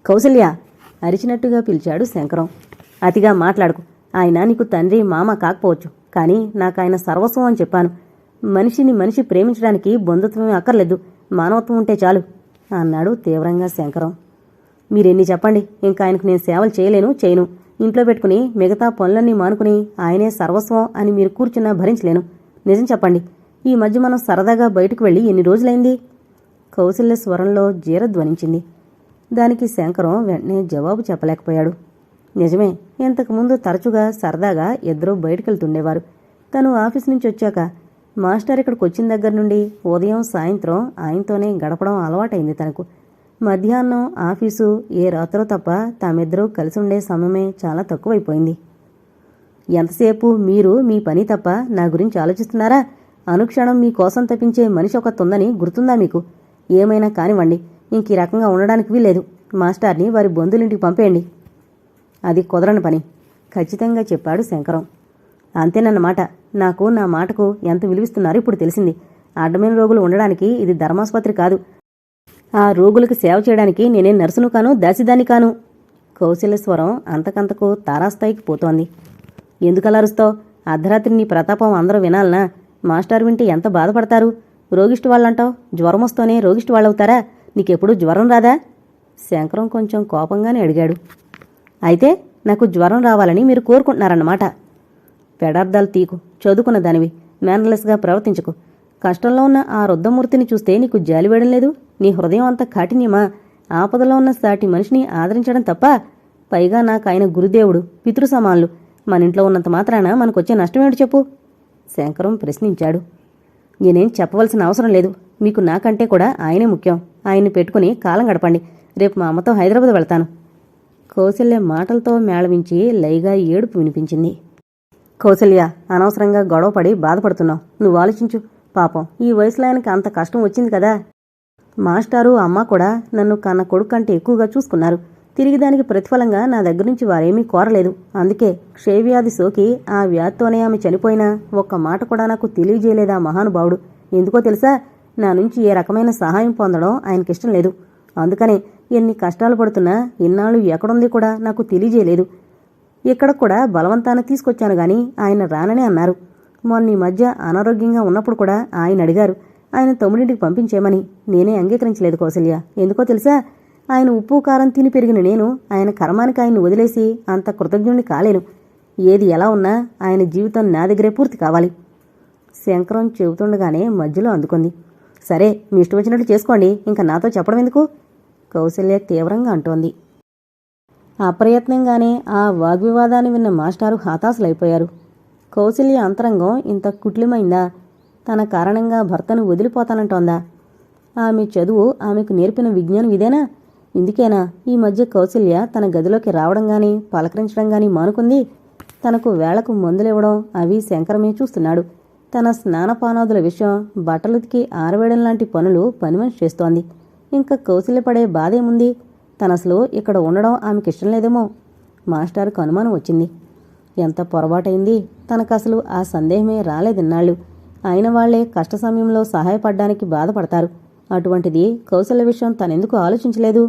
కౌసల్య అరిచినట్టుగా పిలిచాడు శంకరం. అతిగా మాట్లాడుకు. ఆయన నీకు తండ్రి, మామ కాకపోవచ్చు, కానీ నాకాయన సర్వస్వం అని చెప్పాను. మనిషిని మనిషి ప్రేమించడానికి బంధుత్వమే అక్కర్లేదు, మానవత్వం ఉంటే చాలు అన్నాడు తీవ్రంగా శంకరం. మీరెన్ని చెప్పండి, ఇంకా ఆయనకు నేను సేవలు చేయను. ఇంట్లో పెట్టుకుని మిగతా పనులన్నీ మానుకుని ఆయనే సర్వస్వం అని మీరు కూర్చున్నా భరించలేను. నిజం చెప్పండి, ఈ మధ్య మనం సరదాగా బయటకు వెళ్ళి ఎన్ని రోజులైంది? కౌసల్య స్వరంలో జీర ధ్వనించింది. దానికి శంకరం వెంటనే జవాబు చెప్పలేకపోయాడు. నిజమే, ఇంతకుముందు తరచుగా సరదాగా ఇద్దరూ బయటకెళ్తుండేవారు. తను ఆఫీస్ నుంచి వచ్చాక మాస్టర్ ఇక్కడికి వచ్చిన దగ్గర నుండి ఉదయం సాయంత్రం ఆయనతోనే గడపడం అలవాటైంది తనకు. మధ్యాహ్నం ఆఫీసు, ఏ రాత్రో తప్ప తామిద్దరూ కలిసి ఉండే సమయమే చాలా తక్కువైపోయింది. ఎంతసేపు మీరు మీ పని తప్ప నా గురించి ఆలోచిస్తున్నారా? అనుక్షణం మీకోసం తప్పించే మనిషి ఒకతుందని గుర్తుందా మీకు? ఏమైనా కానివ్వండి, ఇంక ఈ రకంగా ఉండడానికి వీల్లేదు. మాస్టార్ని వారి బంధువులింటికి పంపేయండి. అది కుదరని పని, ఖచ్చితంగా చెప్పాడు శంకరం. అంతేనన్నమాట. నాకు నా మాటకు ఎంత విలువిస్తున్నారో ఇప్పుడు తెలిసింది. అడ్డమైన రోగులు ఉండడానికి ఇది ధర్మాసుపత్రి కాదు. ఆ రోగులకు సేవ చేయడానికి నేనే నర్సును కాను, దాసిదాన్ని కాను. కౌశల్య స్వరం అంతకంతకు తారాస్థాయికి పోతోంది. ఎందుకలా అరుస్తావు? అర్ధరాత్రి నీ ప్రతాపం అందరూ వినాలనా? మాస్టర్ వింటే ఎంత బాధపడతారు. రోగిష్టి వాళ్ళంటావు, జ్వరం వస్తూనే రోగిష్టి వాళ్ళవుతారా? నీకెప్పుడు జ్వరం రాదా? శంకరం కొంచెం కోపంగానే అడిగాడు. అయితే నాకు జ్వరం రావాలని మీరు కోరుకుంటున్నారన్నమాట. పెడార్థాలు తీకు, చదువుకున్న దానివి, మేనర్లెస్గా ప్రవర్తించకు. కష్టంలో ఉన్న ఆ రుద్దమూర్తిని చూస్తే నీకు జాలి వేయడం లేదు? నీ హృదయం అంత కాఠిన్యమా? ఆపదలో ఉన్న సాటి మనిషిని ఆదరించడం తప్ప? పైగా నాకు ఆయన గురుదేవుడు, పితృ సమానులు. మన ఇంట్లో ఉన్నంత మాత్రాన మనకొచ్చే నష్టమేమిటి చెప్పు? శంకరం ప్రశ్నించాడు. నేనేం చెప్పవలసిన అవసరం లేదు. మీకు నాకంటే కూడా ఆయనే ముఖ్యం. ఆయన్ని పెట్టుకుని కాలం గడపండి. రేపు మా అమ్మతో హైదరాబాద్ వెళ్తాను. కౌసల్య మాటలతో మేళవించి లైగా ఏడుపు వినిపించింది. కౌసల్య, అనవసరంగా గొడవపడి బాధపడుతున్నావు. నువ్వు ఆలోచించు. పాపం ఈ వయసులో ఆయనకి అంత కష్టం వచ్చింది కదా. మాస్టారు, అమ్మ కూడా నన్ను కన్న కొడుకు కంటే ఎక్కువగా చూసుకున్నారు. తిరిగి దానికి ప్రతిఫలంగా నా దగ్గర నుంచి వారేమీ కోరలేదు. అందుకే క్షయవ్యాధి సోకి ఆ వ్యాధితోనే ఆమె చనిపోయినా ఒక్క మాట కూడా నాకు తెలియజేయలేదా మహానుభావుడు. ఎందుకో తెలుసా? నా నుంచి ఏ రకమైన సహాయం పొందడం ఆయనకిష్టం లేదు. అందుకనే ఎన్ని కష్టాలు పడుతున్నా ఇన్నాళ్ళు ఎక్కడుంది కూడా నాకు తెలియజేయలేదు. ఇక్కడ కూడా బలవంతాన తీసుకొచ్చాను గాని ఆయన రాననే అన్నారు. మొన్న ఈ మధ్య అనారోగ్యంగా ఉన్నప్పుడు కూడా ఆయన అడిగారు ఆయన తమ్ముడింటికి పంపించేమని. నేనే అంగీకరించలేదు కౌసల్య. ఎందుకో తెలుసా? ఆయన ఉప్పు కారం తిని పెరిగిన నేను ఆయన కర్మానికి ఆయన్ని వదిలేసి అంత కృతజ్ఞుణ్ణి కాలేను. ఏది ఎలా ఉన్నా ఆయన జీవితం నా దగ్గరే పూర్తి కావాలి. శంకరం చెబుతుండగానే మధ్యలో అందుకుంది. సరే, మీ ఇష్టం వచ్చినట్టు చేసుకోండి, ఇంకా నాతో చెప్పడం ఎందుకు? కౌసల్య తీవ్రంగా అంటోంది. అప్రయత్నంగానే ఆ వాగ్వివాదాన్ని విన్న మాస్టారు హతాశులైపోయారు. కౌసల్య అంతరంగం ఇంత కుట్లిమైందా? తన కారణంగా భర్తను వదిలిపోతానంటోందా? ఆమె చదువు ఆమెకు నేర్పిన విజ్ఞానం ఇదేనా? ఇందుకేనా ఈ మధ్య కౌసల్య తన గదిలోకి రావడం గాని పలకరించడం గాని మానుకుంది? తనకు వేళకు మందులివ్వడం అవి శంకరమే చూస్తున్నాడు. తన స్నానపానాదుల విషయం, బట్టలుతికి ఆరవేయడం లాంటి పనులు పనిమనిషి చేస్తోంది. ఇంకా కౌసల్య పడే బాధేముంది? తనసలు ఇక్కడ ఉండడం ఆమెకిష్టం లేదేమో. మాస్టారుకు అనుమానం వచ్చింది. ఎంత పొరపాటైంది. తనకసలు ఆ సందేహమే రాలేదిన్నాళ్ళు. అయిన వాళ్లే కష్ట సమయంలో సహాయపడ్డానికి బాధపడతారు. అటువంటిది కౌసల్య విషయం తనెందుకు ఆలోచించలేదు?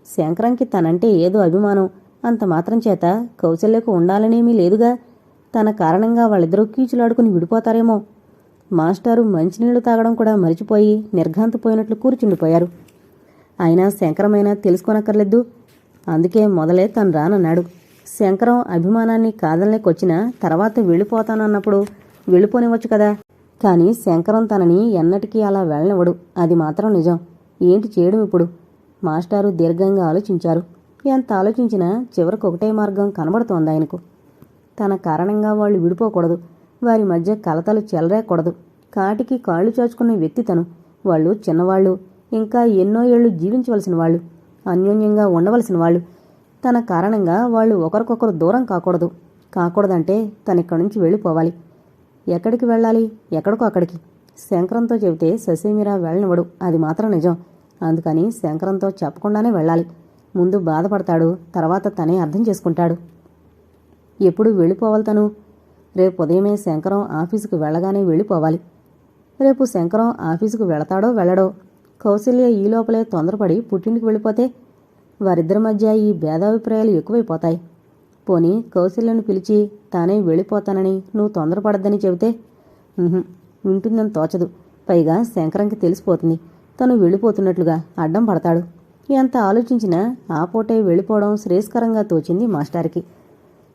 శంకరంకి తనంటే ఏదో అభిమానం. అంత మాత్రం చేత కౌసల్యకు ఉండాలనేమీ లేదుగా. తన కారణంగా వాళ్ళిద్దరూ కీచులాడుకుని విడిపోతారేమో. మాస్టారు మంచినీళ్లు తాగడం కూడా మరిచిపోయి నిర్ఘాంతపోయినట్లు కూర్చుండిపోయారు. అయినా శంకరమైనా తెలుసుకోనక్కర్లేదు. అందుకే మొదలే తను రానన్నాడు. శంకరం అభిమానాన్ని కాదనలేకొచ్చినా తర్వాత వెళ్ళిపోతానన్నప్పుడు వెళ్ళిపోనివచ్చు కదా. కానీ శంకరం తనని ఎన్నటికీ అలా వెళ్ళనివ్వడు. అది మాత్రం నిజం. ఏంటి చేయడం ఇప్పుడు? మాస్టారు దీర్ఘంగా ఆలోచించారు. ఎంత ఆలోచించినా చివరికి ఒకటే మార్గం కనబడుతోంది ఆయనకు. తన కారణంగా వాళ్ళు విడిపోకూడదు. వారి మధ్య కలతలు చెలరేకూడదు. కాటికి కాళ్లు చాచుకున్న వ్యక్తి తను. వాళ్ళు చిన్నవాళ్ళు, ఇంకా ఎన్నో ఏళ్లు జీవించవలసిన వాళ్ళు, అన్యోన్యంగా ఉండవలసిన వాళ్ళు. తన కారణంగా వాళ్ళు ఒకరికొకరు దూరం కాకూడదంటే తనిక్కడి నుంచి వెళ్ళిపోవాలి. ఎక్కడికి వెళ్ళాలి? ఎక్కడికో అక్కడికి. శంకరంతో చెబితే ససేమిరా వెళ్ళనివ్వడు, అది మాత్రం నిజం. అందుకని శంకరంతో చెప్పకుండానే వెళ్ళాలి. ముందు బాధపడతాడు, తర్వాత తనే అర్థం చేసుకుంటాడు. ఎప్పుడు వెళ్ళిపోవాలి తను? రేపు ఉదయమే శంకరం ఆఫీసుకు వెళ్ళగానే వెళ్ళిపోవాలి. రేపు శంకరం ఆఫీసుకు వెళతాడో వెళ్ళడో. కౌసల్య ఈ లోపలే తొందరపడి పుట్టింటికి వెళ్ళిపోతే వారిద్దరి మధ్య ఈ భేదాభిప్రాయాలు ఎక్కువైపోతాయి. పోనీ కౌసల్యను పిలిచి తానే వెళ్ళిపోతానని నువ్వు తొందరపడద్దని చెబితే వింటుందని తోచదు. పైగా శంకరంకి తెలిసిపోతుంది తను వెళ్ళిపోతున్నట్లుగా, అడ్డం పడతాడు. ఎంత ఆలోచించినా ఆ పూటే వెళ్ళిపోవడం శ్రేయస్కరంగా తోచింది మాస్టారికి.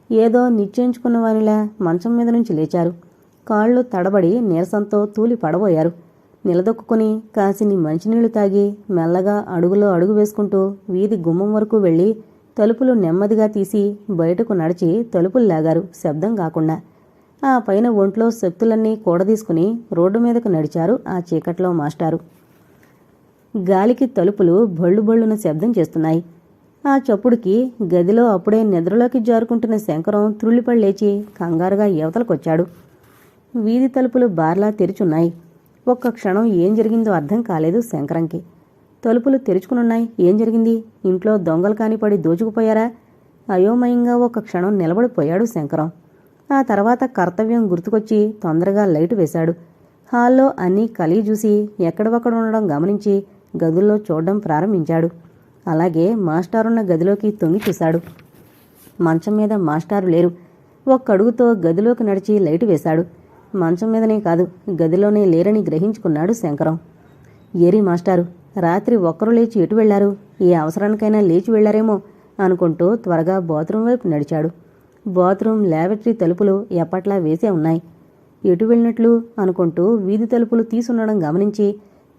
ఏదో నిశ్చయించుకున్న వానిలా మంచం మీద నుంచి లేచారు. కాళ్ళు తడబడి నీరసంతో తూలి పడబోయారు. నిలదొక్కుని కాసిని మంచినీళ్లు తాగి మెల్లగా అడుగులో అడుగు వేసుకుంటూ వీధి గుమ్మం వరకు వెళ్లి తలుపులు నెమ్మదిగా తీసి బయటకు నడిచి తలుపులు లాగారు శబ్దం కాకుండా. ఆ పైన ఒంట్లో శక్తులన్నీ కూడదీసుకుని రోడ్డు మీదకు నడిచారు ఆ చీకట్లో మాస్టారు. గాలికి తలుపులు బళ్ళు బళ్ళున శబ్దం చేస్తున్నాయి. ఆ చప్పుడుకి గదిలో అప్పుడే నిద్రలోకి జారుకుంటున్న శంకరం త్రుళ్ళిపళ్ళేచి కంగారుగా యువతలకొచ్చాడు. వీధి తలుపులు బార్లా తెరిచున్నాయి. ఒక్క క్షణం ఏం జరిగిందో అర్థం కాలేదు శంకరంకి. తలుపులు తెరుచుకునున్నాయి, ఏం జరిగింది? ఇంట్లో దొంగలు కానిపడి దోచుకుపోయారా? అయోమయంగా ఒక్క క్షణం నిలబడిపోయాడు శంకరం. ఆ తర్వాత కర్తవ్యం గుర్తుకొచ్చి తొందరగా లైటు వేశాడు. హాల్లో అన్నీ కలిగి చూసి ఎక్కడొక్కడ ఉండడం గమనించి గదుల్లో చూడడం ప్రారంభించాడు. అలాగే మాస్టారున్న గదిలోకి తొంగి చూశాడు. మంచం మీద మాస్టారు లేరు. ఒక్కడుగుతో గదిలోకి నడిచి లైటు వేశాడు. మంచం మీదనే కాదు, గదిలోనే లేరని గ్రహించుకున్నాడు శంకరం. ఏరి మాస్టారు, రాత్రి ఒక్కరు లేచి ఎటు వెళ్లారు? ఏ అవసరానికైనా లేచి వెళ్లారేమో అనుకుంటూ త్వరగా బాత్రూం వైపు నడిచాడు. బాత్రూం, లాబరేటరీ తలుపులు ఎప్పట్లా వేసే ఉన్నాయి. ఎటు వెళ్ళినట్లు అనుకుంటూ వీధి తలుపులు తీసుండడం గమనించి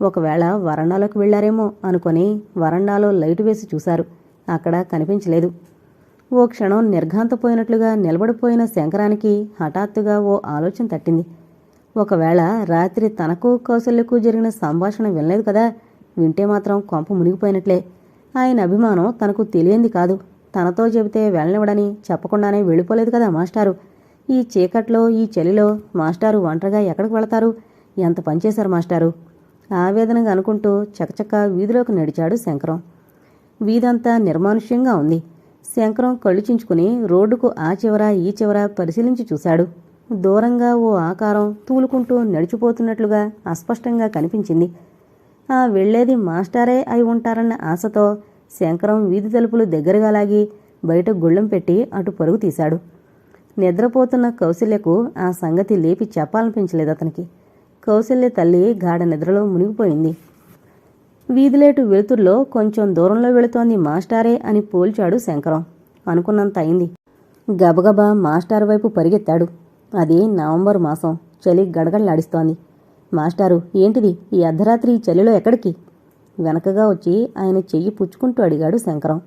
ఒకవేళ వరండాలోకి వెళ్లారేమో అనుకొని వరండాలో లైటు వేసి చూశారు. అక్కడ కనిపించలేదు. ఓ క్షణం నిర్ఘాంతపోయినట్లుగా నిలబడిపోయిన శంకరానికి హఠాత్తుగా ఓ ఆలోచన తట్టింది. ఒకవేళ రాత్రి తనకు కౌసల్యకు జరిగిన సంభాషణ వినలేదు కదా, వింటే మాత్రం కొంప మునిగిపోయినట్లే. ఆయన అభిమానం తనకు తెలియంది కాదు. తనతో చెబితే వెళ్ళనివ్వడని చెప్పకుండానే వెళ్ళిపోలేదు కదా మాస్టారు. ఈ చీకట్లో, ఈ చలిలో మాస్టారు ఒంటరిగా ఎక్కడికి వెళతారు? ఎంత పనిచేశారు మాస్టారు? ఆవేదనగా అనుకుంటూ చకచక వీధిలోకి నడిచాడు శంకరం. వీధంతా నిర్మానుష్యంగా ఉంది. శంకరం కళ్ళు చించుకుని రోడ్డుకు ఆ చివర ఈ చివర పరిశీలించి చూశాడు. దూరంగా ఓ ఆకారం తూలుకుంటూ నడిచిపోతున్నట్లుగా అస్పష్టంగా కనిపించింది. ఆ వెళ్లేది మాస్టారే అయి ఉంటారన్న ఆశతో శంకరం వీధి తలుపులు దగ్గరగా లాగి బయట గుళ్ళెం పెట్టి అటు పరుగు తీశాడు. నిద్రపోతున్న కౌసల్యకు ఆ సంగతి లేపి చెప్పాలనిపించలేదు అతనికి. కౌసల్య తల్లి గాఢ నిద్రలో మునిగిపోయింది. వీధిలేటు వెలుతుర్లో కొంచెం దూరంలో వెళుతోంది మాస్టారే అని పోల్చాడు శంకరం. అనుకున్నంత అయింది. గబగబా మాస్టారు వైపు పరిగెత్తాడు. అది నవంబర్ మాసం, చలి గడగడలాడిస్తోంది. మాస్టారు, ఏంటిది ఈ అర్ధరాత్రి ఈ చలిలో ఎక్కడికి? వెనకగా వచ్చి ఆయన చెయ్యి పుచ్చుకుంటూ అడిగాడు శంకరం.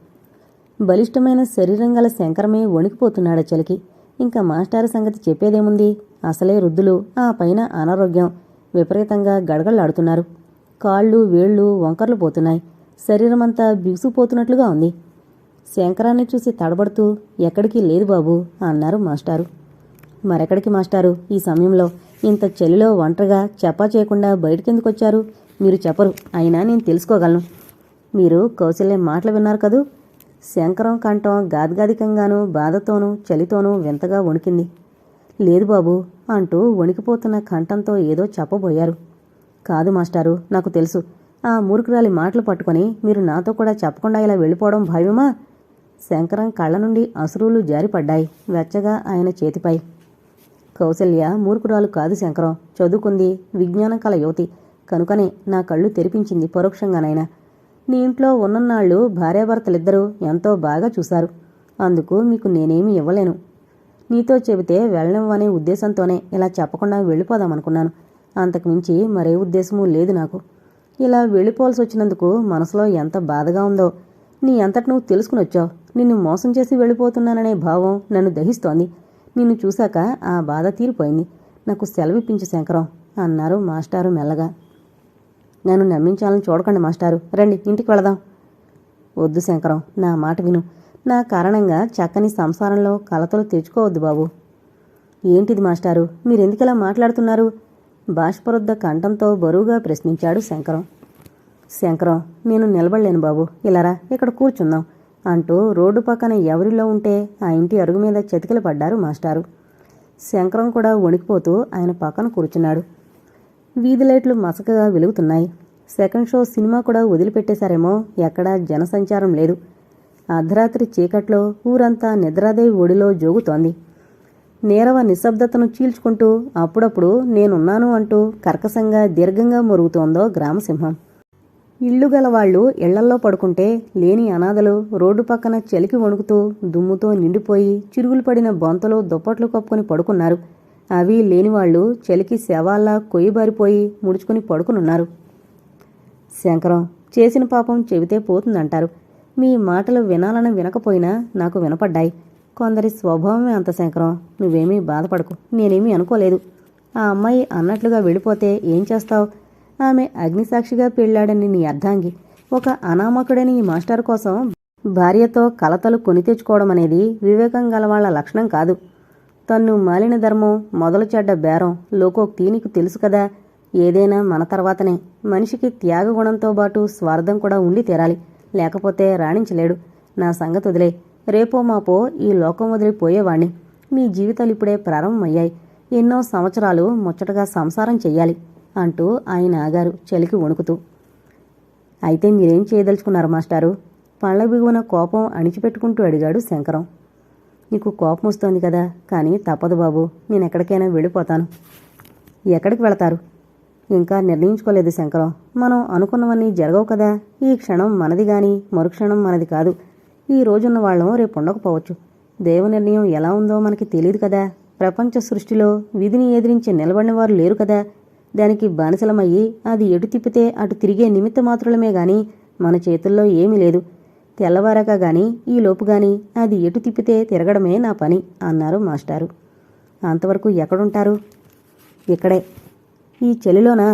బలిష్టమైన శరీరం గల శంకరమే వణికిపోతున్నాడు చలికి. ఇంకా మాస్టారు సంగతి చెప్పేదేముంది? అసలే వృద్ధులు, ఆ పైన అనారోగ్యం, విపరీతంగా గడగడలాడుతున్నారు. కాళ్ళు వేళ్లు వంకర్లు పోతున్నాయి. శరీరమంతా బిగుసుపోతున్నట్లుగా ఉంది. శంకరాన్ని చూసి తడబడుతూ, ఎక్కడికి లేదు బాబూ అన్నారు మాస్టారు. మరెక్కడికి మాస్టారు ఈ సమయంలో? ఇంత చలిలో ఒంటరిగా చెప్పా చేయకుండా బయటికెందుకొచ్చారు? మీరు చెప్పరు, అయినా నేను తెలుసుకోగలను. మీరు కౌశల్య మాటలు విన్నారు కదూ? శంకరం కంఠం గాద్గాదికంగానూ బాధతోనూ చలితోనూ వింతగా వణికింది. లేదు బాబూ అంటూ వణికిపోతున్న కంఠంతో ఏదో చెప్పబోయారు. కాదు మాస్టారు, నాకు తెలుసు. ఆ మూర్ఖురాలి మాటలు పట్టుకొని మీరు నాతో కూడా చెప్పకుండా ఇలా వెళ్ళిపోవడం భావ్యమా? శంకరం కళ్ళ నుండి అశ్రువులు జారిపడ్డాయి వెచ్చగా ఆయన చేతిపై. కౌసల్య మూర్ఖురాలు కాదు శంకరం, చదువుకుంది, విజ్ఞానం కల యువతి. కనుకనే నా కళ్ళు తెరిపించింది పరోక్షంగానైనా. నీ ఇంట్లో ఉన్నన్నాళ్ళు భార్యాభర్తలిద్దరూ ఎంతో బాగా చూశారు. అందుకు మీకు నేనేమీ ఇవ్వలేను. నీతో చెబితే వెళ్ళనివ్వనే ఉద్దేశంతోనే ఇలా చెప్పకుండా వెళ్ళిపోదామనుకున్నాను. అంతకుమించి మరే ఉద్దేశమూ లేదు నాకు. ఇలా వెళ్ళిపోవాల్సి వచ్చినందుకు మనసులో ఎంత బాధగా ఉందో నీ అంతటి నువ్వు తెలుసుకుని వచ్చావు. నిన్ను మోసం చేసి వెళ్ళిపోతున్నాననే భావం నన్ను దహిస్తోంది. నిన్ను చూశాక ఆ బాధ తీరిపోయింది. నాకు సెలవిప్పించు శంకరం అన్నారు మాస్టారు మెల్లగా. నన్ను నమ్మించాలని చూడకండి మాస్టారు. రండి ఇంటికి వెళదాం. వద్దు శంకరం, నా మాట విను. నా కారణంగా చక్కని సంసారంలో కలతలు తెచ్చుకోవద్దు బాబు. ఏంటిది మాస్టారు, మీరెందుకలా మాట్లాడుతున్నారు? బాష్పరుద్ద కంఠంతో బరువుగా ప్రశ్నించాడు శంకరం. శంకరం, నేను నిలబడలేను బాబు. ఇలారా, ఇక్కడ కూర్చుందాం అంటూ రోడ్డు పక్కన ఎవరిలో ఉంటే ఆ ఇంటి అరుగు మీద చతికిల పడ్డారు మాస్టారు. శంకరం కూడా వణికిపోతూ ఆయన పక్కన కూర్చున్నాడు. వీధి లైట్లు మసకగా వెలుగుతున్నాయి. సెకండ్ షో సినిమా కూడా వదిలిపెట్టేశారేమో. ఎక్కడా జనసంచారం లేదు. అర్ధరాత్రి చీకట్లో ఊరంతా నిద్రాదేవి ఒడిలో జోగుతోంది. నీరవ నిశ్శబ్దతను చీల్చుకుంటూ అప్పుడప్పుడు నేనున్నాను అంటూ కర్కశంగా దీర్ఘంగా మొరుగుతోందో గ్రామసింహం. ఇళ్లు గలవాళ్లు ఇళ్లల్లో పడుకుంటే లేని అనాథలు రోడ్డు పక్కన చలికి వణుకుతూ దుమ్ముతో నిండిపోయి చిరుగులు పడిన బొంతలు దుప్పట్లు కప్పుకొని పడుకున్నారు. అవి లేనివాళ్లు చలికి శవాల్లా కొయ్యబారిపోయి ముడుచుకుని పడుకునున్నారు. శంకరం, చేసిన పాపం చెబితే పోతుందంటారు. మీ మాటలు వినాలని వినకపోయినా నాకు వినపడ్డాయి. కొందరి స్వభావమే అంత శంకరం. నువ్వేమీ బాధపడకు. నేనేమీ అనుకోలేదు. ఆ అమ్మాయి అన్నట్లుగా వెళ్ళిపోతే ఏం చేస్తావు? ఆమె అగ్నిసాక్షిగా పెళ్ళాడని నీ అర్ధాంగి. ఒక అనామకుడని ఈ మాస్టర్ కోసం భార్యతో కలతలు కొని తెచ్చుకోవడం అనేది వివేకం గలవాళ్ల లక్షణం కాదు. తన్ను మాలిన ధర్మం, మొదలు చెడ్డ బేరం, లోకోక్తి నీకు తెలుసు కదా. ఏదైనా మన తర్వాతనే. మనిషికి త్యాగగుణంతో పాటు స్వార్థం కూడా ఉండి తీరాలి. లేకపోతే రాణించలేడు. నా సంగతి వదిలే. రేపో మాపో ఈ లోకం వదిలిపోయేవాణ్ణి. మీ జీవితాలు ఇప్పుడే ప్రారంభమయ్యాయి. ఎన్నో సంవత్సరాలు ముచ్చటగా సంసారం చెయ్యాలి అంటూ ఆయన ఆగారు చలికి వణుకుతూ. అయితే మీరేం చేయదలుచుకున్నారు మాస్టారు? పళ్ళ బిగువన కోపం అణిచిపెట్టుకుంటూ అడిగాడు శంకరం. నీకు కోపం వస్తోంది కదా, కానీ తప్పదు బాబు. నేనెక్కడికైనా వెళ్ళిపోతాను. ఎక్కడికి వెళతారు? ఇంకా నిర్ణయించుకోలేదు శంకరం. మనం అనుకున్నవన్నీ జరగవు కదా. ఈ క్షణం మనది గాని మరుక్షణం మనది కాదు. ఈ రోజున్న వాళ్ళం రేపు ఉండకపోవచ్చు. దేవ నిర్ణయం ఎలా ఉందో మనకి తెలియదు కదా. ప్రపంచ సృష్టిలో విధిని ఎదిరించి నిలబడిన వారు లేరు కదా. దానికి బానిసలమయ్యి అది ఎటు తిప్పితే అటు తిరిగే నిమిత్త మాత్రమే గాని మన చేతుల్లో ఏమీ లేదు. తెల్లవారాక గాని ఈ లోపు గాని అది ఎటు తిప్పితే తిరగడమే నా పని అన్నారు మాస్టారు. అంతవరకు ఎక్కడుంటారు? ఇక్కడే. ఈ చలిలోనా?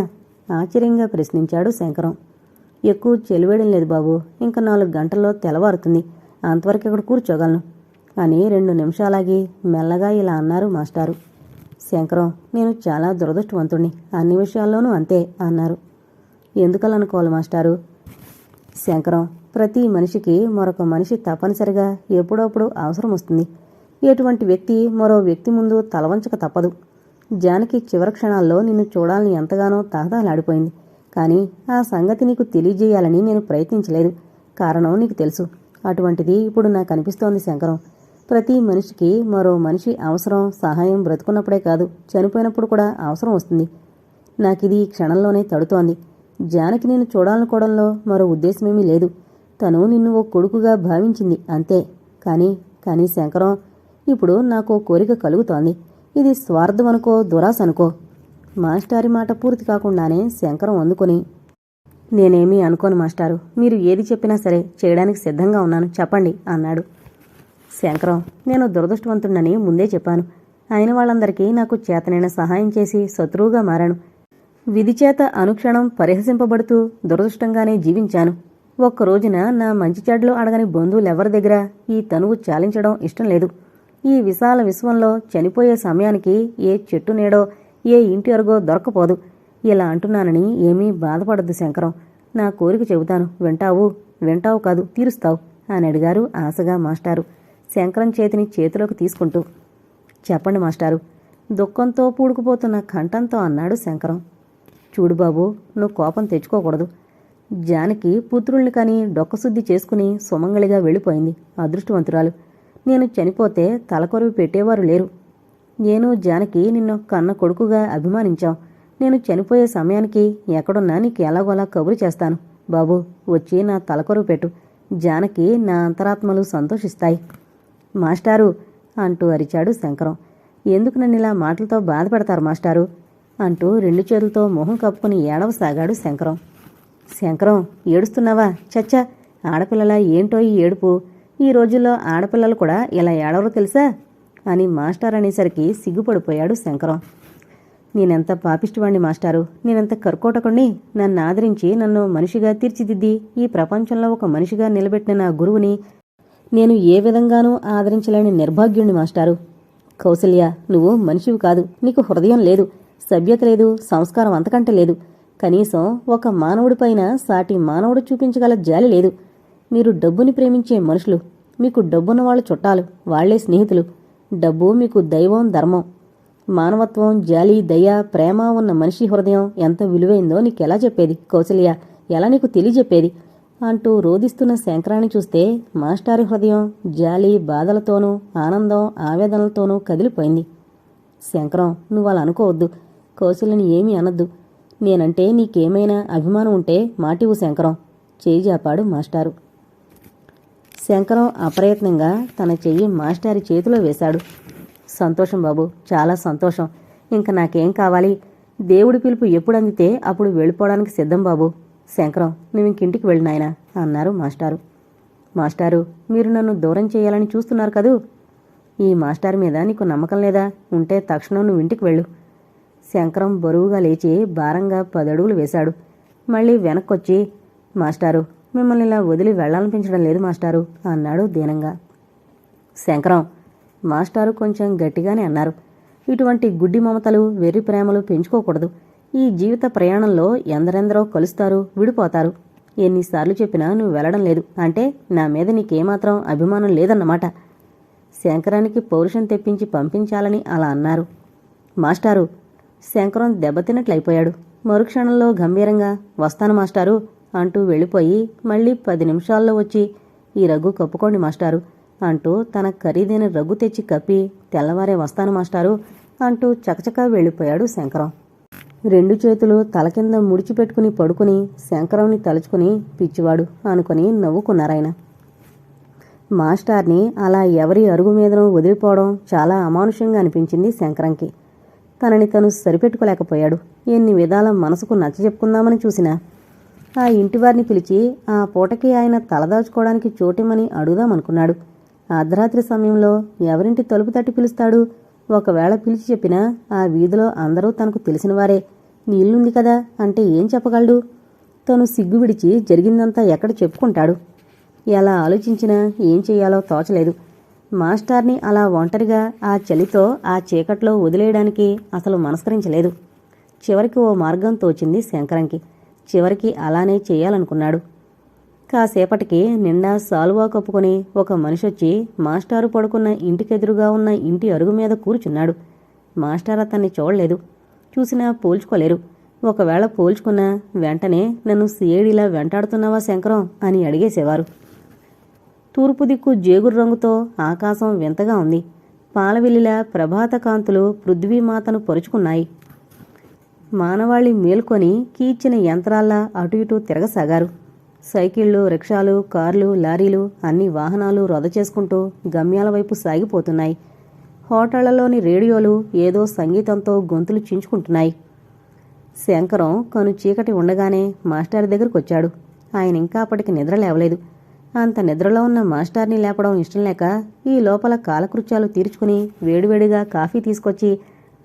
ఆశ్చర్యంగా ప్రశ్నించాడు శంకరం. ఎక్కువ చెలివేయడం లేదు బాబు. ఇంకా 4 గంటల్లో తెల్లవారుతుంది. అంతవరకు ఇక్కడ కూర్చోగలను అని 2 నిమిషాలాగి మెల్లగా ఇలా అన్నారు మాస్టారు. శంకరం, నేను చాలా దురదృష్టవంతుణ్ణి. అన్ని విషయాల్లోనూ అంతే అన్నారు. ఎందుకలనుకోవాలి మాస్టారు? శంకరం, ప్రతి మనిషికి మరొక మనిషి తప్పనిసరిగా ఎప్పుడప్పుడు అవసరం వస్తుంది. ఎటువంటి వ్యక్తి మరో వ్యక్తి ముందు తలవంచక తప్పదు. జానకి చివరి క్షణాల్లో నిన్ను చూడాలని ఎంతగానో తహతహలాడిపోయింది. కానీ ఆ సంగతి నీకు తెలియజేయాలని నేను ప్రయత్నించలేదు. కారణం నీకు తెలుసు. అటువంటిది ఇప్పుడు నాకు అనిపిస్తోంది శంకరం. ప్రతి మనిషికి మరో మనిషి అవసరం, సహాయం బ్రతుకున్నప్పుడే కాదు, చనిపోయినప్పుడు కూడా అవసరం వస్తుంది. నాకిది ఈ క్షణంలోనే తడుతోంది. జానకి నిన్ను చూడాలనుకోవడంలో మరో ఉద్దేశమేమీ లేదు. తను నిన్ను ఓ కొడుకుగా భావించింది అంతే. కానీ శంకరం, ఇప్పుడు నాకు కోరిక కలుగుతోంది. ఇది స్వార్థం అనుకో, దురాశ అనుకో. మాస్టారి మాట పూర్తి కాకుండానే శంకరం అందుకొని, నేనేమీ అనుకోను మాస్టారు. మీరు ఏది చెప్పినా సరే చేయడానికి సిద్ధంగా ఉన్నాను, చెప్పండి అన్నాడు. శంకరం, నేను దురదృష్టవంతుడని ముందే చెప్పాను. అయిన వాళ్ళందరికీ నాకు చేతనైన సహాయం చేసి శత్రువుగా మారాను. విధిచేత అనుక్షణం పరిహసింపబడుతూ దురదృష్టంగానే జీవించాను. ఒక్కరోజున నా మంచి చెడ్లు అడగని బంధువులెవరి దగ్గర ఈ తనువు చాలించడం ఇష్టం లేదు. ఈ విశాల విశ్వంలో చనిపోయే సమయానికి ఏ చెట్టు నీడో, ఏ ఇంటి అరుగో దొరకపోదు. ఇలా అంటున్నానని ఏమీ బాధపడద్దు శంకరం. నా కోరిక చెబుతాను, వింటావు కాదు, తీరుస్తావు అని అడిగారు ఆశగా మాస్టారు, శంకరం చేతిని చేతిలోకి తీసుకుంటూ. చెప్పండి మాస్టారు, దుఃఖంతో పూడుకుపోతున్న కంఠంతో అన్నాడు శంకరం. చూడు బాబు, నువ్వు కోపం తెచ్చుకోకూడదు. జానకి పుత్రుల్ని కాని డొక్కశుద్ధి చేసుకుని సుమంగళిగా వెళ్ళిపోయింది. అదృష్టవంతురాలు. నేను చనిపోతే తలకొరివి పెట్టేవారు లేరు. నేను జానకి నిన్ను కన్న కొడుకుగా అభిమానించాం. నేను చనిపోయే సమయానికి ఎక్కడున్నా నీకు ఎలాగోలా కబురు చేస్తాను. బాబు, వచ్చి నా తలకొరువు పెట్టు. జానకి నా అంతరాత్మలు సంతోషిస్తాయి. మాస్టారు అంటూ అరిచాడు శంకరం. ఎందుకు నన్నిలా మాటలతో బాధపెడతారు మాస్టారు అంటూ 2 చేతులతో మొహం కప్పుకుని ఏడవసాగాడు శంకరం. శంకరం, ఏడుస్తున్నావా? చచ్చా, ఆడపిల్లల ఏంటో ఈ ఏడుపు. ఈ రోజుల్లో ఆడపిల్లలు కూడా ఇలా ఏడవరు తెలుసా అని మాస్టర్ అనేసరికి సిగ్గుపడిపోయాడు శంకరం. నేనెంత పాపిష్టివాణ్ణి మాస్టారు, నేనెంత కర్కోటకుణ్ణి. నన్ను ఆదరించి నన్ను మనిషిగా తీర్చిదిద్ది ఈ ప్రపంచంలో ఒక మనిషిగా నిలబెట్టిన నా గురువుని నేను ఏ విధంగానూ ఆదరించలేని నిర్భాగ్యుణ్ణి మాస్టారు. కౌసల్య, నువ్వు మనిషివి కాదు, నీకు హృదయం లేదు, సభ్యత లేదు, సంస్కారం అంతకంటే లేదు. కనీసం ఒక మానవుడిపైన సాటి మానవుడు చూపించగల జాలి లేదు. మీరు డబ్బుని ప్రేమించే మనుషులు. మీకు డబ్బున్న వాళ్ళు చుట్టాలు, వాళ్లే స్నేహితులు. డబ్బు మీకు దైవం, ధర్మం. మానవత్వం, జాలి, దయ, ప్రేమ ఉన్న మనిషి హృదయం ఎంత విలువైందో నీకెలా చెప్పేది కౌసల్య, ఎలా నీకు తెలియజెప్పేది అంటూ రోదిస్తున్న శంకరాన్ని చూస్తే మాస్టారి హృదయం జాలి, బాధలతోనూ ఆనందం, ఆవేదనలతోనూ కదిలిపోయింది. శంకరం, నువ్వలా అనుకోవద్దు. కౌసల్యని ఏమీ అనద్దు. నేనంటే నీకేమైనా అభిమానం ఉంటే మాటివు శంకరం, చేయి జాపాడు మాస్టారు. శంకరం అప్రయత్నంగా తన చెయ్యి మాస్టారి చేతిలో వేశాడు. సంతోషం బాబు, చాలా సంతోషం. ఇంక నాకేం కావాలి? దేవుడి పిలుపు ఎప్పుడు అందితే అప్పుడు వెళ్ళిపోవడానికి సిద్ధం బాబు. శంకరం, నువ్వింకింటికి వెళ్ళి నాయనా అన్నారు మాస్టారు. మాస్టారు, మీరు నన్ను దూరం చేయాలని చూస్తున్నారు కదూ. ఈ మాస్టారు మీద నీకు నమ్మకం లేదా? ఉంటే తక్షణం నువ్వు ఇంటికి వెళ్ళు. శంకరం బరువుగా లేచి భారంగా 10 అడుగులు వేశాడు. మళ్ళీ వెనక్కొచ్చి, మాస్టారు, మిమ్మల్ని ఇలా వదిలి వెళ్లాలనిపించడం లేదు మాస్టారు అన్నాడు దీనంగా. శంకరం, మాస్టారు కొంచెం గట్టిగానే అన్నారు. ఇటువంటి గుడ్డి మమతలు, వెర్రి ప్రేమలు పెంచుకోకూడదు. ఈ జీవిత ప్రయాణంలో ఎందరెందరో కలుస్తారు, విడిపోతారు. ఎన్నిసార్లు చెప్పినా నువ్వు వెళ్లడం లేదు అంటే నా మీద నీకేమాత్రం అభిమానం లేదన్నమాట. శంకరానికి పౌరుషం తెప్పించి పంపించాలని అలా అన్నారు. మాస్టారు, శంకరం దెబ్బతిన్నట్లయిపోయాడు. మరుక్షణంలో గంభీరంగా, వస్తాను మాస్టారు అంటూ వెళ్ళిపోయి మళ్ళీ 10 నిమిషాల్లో వచ్చి, ఈ రగ్గు కప్పుకోండి మాస్టారు అంటూ తన ఖరీదైన రగ్గు తెచ్చి కప్పి, తెల్లవారే వస్తాను మాస్టారు అంటూ చకచకా వెళ్ళిపోయాడు శంకరం. 2 చేతులు తల కింద ముడిచిపెట్టుకుని పడుకుని శంకరంని తలుచుకుని పిచ్చివాడు అనుకుని నవ్వుకున్నారాయన. మాస్టార్ని అలా ఎవరి అరుగు మీదనో వదిలిపోవడం చాలా అమానుషంగా అనిపించింది శంకరంకి. తనని తను సరిపెట్టుకోలేకపోయాడు. ఎన్ని విధాల మనసుకు నచ్చజెప్పుకుందామని చూసినా ఆ ఇంటివారిని పిలిచి ఆ పూటకి ఆయన తలదాచుకోవడానికి చోటిమ్మని అడుగుదామనుకున్నాడు. అర్ధరాత్రి సమయంలో ఎవరింటి తలుపు తట్టి పిలుస్తాడు? ఒకవేళ పిలిచి చెప్పినా ఆ వీధిలో అందరూ తనకు తెలిసినవారే. నీ ఇల్లుంది కదా అంటే ఏం చెప్పగలడు? తను సిగ్గు విడిచి జరిగిందంతా ఎక్కడ చెప్పుకుంటాడు? ఎలా ఆలోచించినా ఏం చెయ్యాలో తోచలేదు. మాస్టార్ని అలా ఒంటరిగా ఆ చలితో ఆ చీకట్లో వదిలేయడానికి అసలు మనస్కరించలేదు. చివరికి ఓ మార్గం తోచింది శంకరంకి. చివరికి అలానే చెయ్యాలనుకున్నాడు. కాసేపటికి నిండా సాలువా కప్పుకొని ఒక మనిషొచ్చి మాస్టారు పడుకున్న ఇంటికెదురుగా ఉన్న ఇంటి అరుగు మీద కూర్చున్నాడు. మాస్టర్ అతన్ని చూడలేదు, చూసినా పోల్చుకోలేరు. ఒకవేళ పోల్చుకున్నా వెంటనే నన్ను సిఐడిలా వెంటాడుతున్నావా శంకరం అని అడిగేసేవారు. తూర్పు దిక్కు జేగురు రంగుతో ఆకాశం వింతగా ఉంది. పాలవెల్లిలా ప్రభాత కాంతులు పృథ్వీమాతను పరుచుకున్నాయి. మానవాళి మేల్కొని కీచిన యంత్రాల్లా అటు ఇటు తిరగసాగారు. సైకిళ్లు, రిక్షాలు, కార్లు, లారీలు అన్ని వాహనాలు రొద చేసుకుంటూ గమ్యాల వైపు సాగిపోతున్నాయి. హోటళ్లలోని రేడియోలు ఏదో సంగీతంతో గొంతులు చించుకుంటున్నాయి. శంకరం కను చీకటి ఉండగానే మాస్టర్ దగ్గరకొచ్చాడు. ఆయన ఇంకా అప్పటికి నిద్ర లేవలేదు. అంత నిద్రలో ఉన్న మాస్టార్ని లేపడం ఇష్టం లేక ఈ లోపల కాలకృత్యాలు తీర్చుకుని వేడివేడిగా కాఫీ తీసుకొచ్చి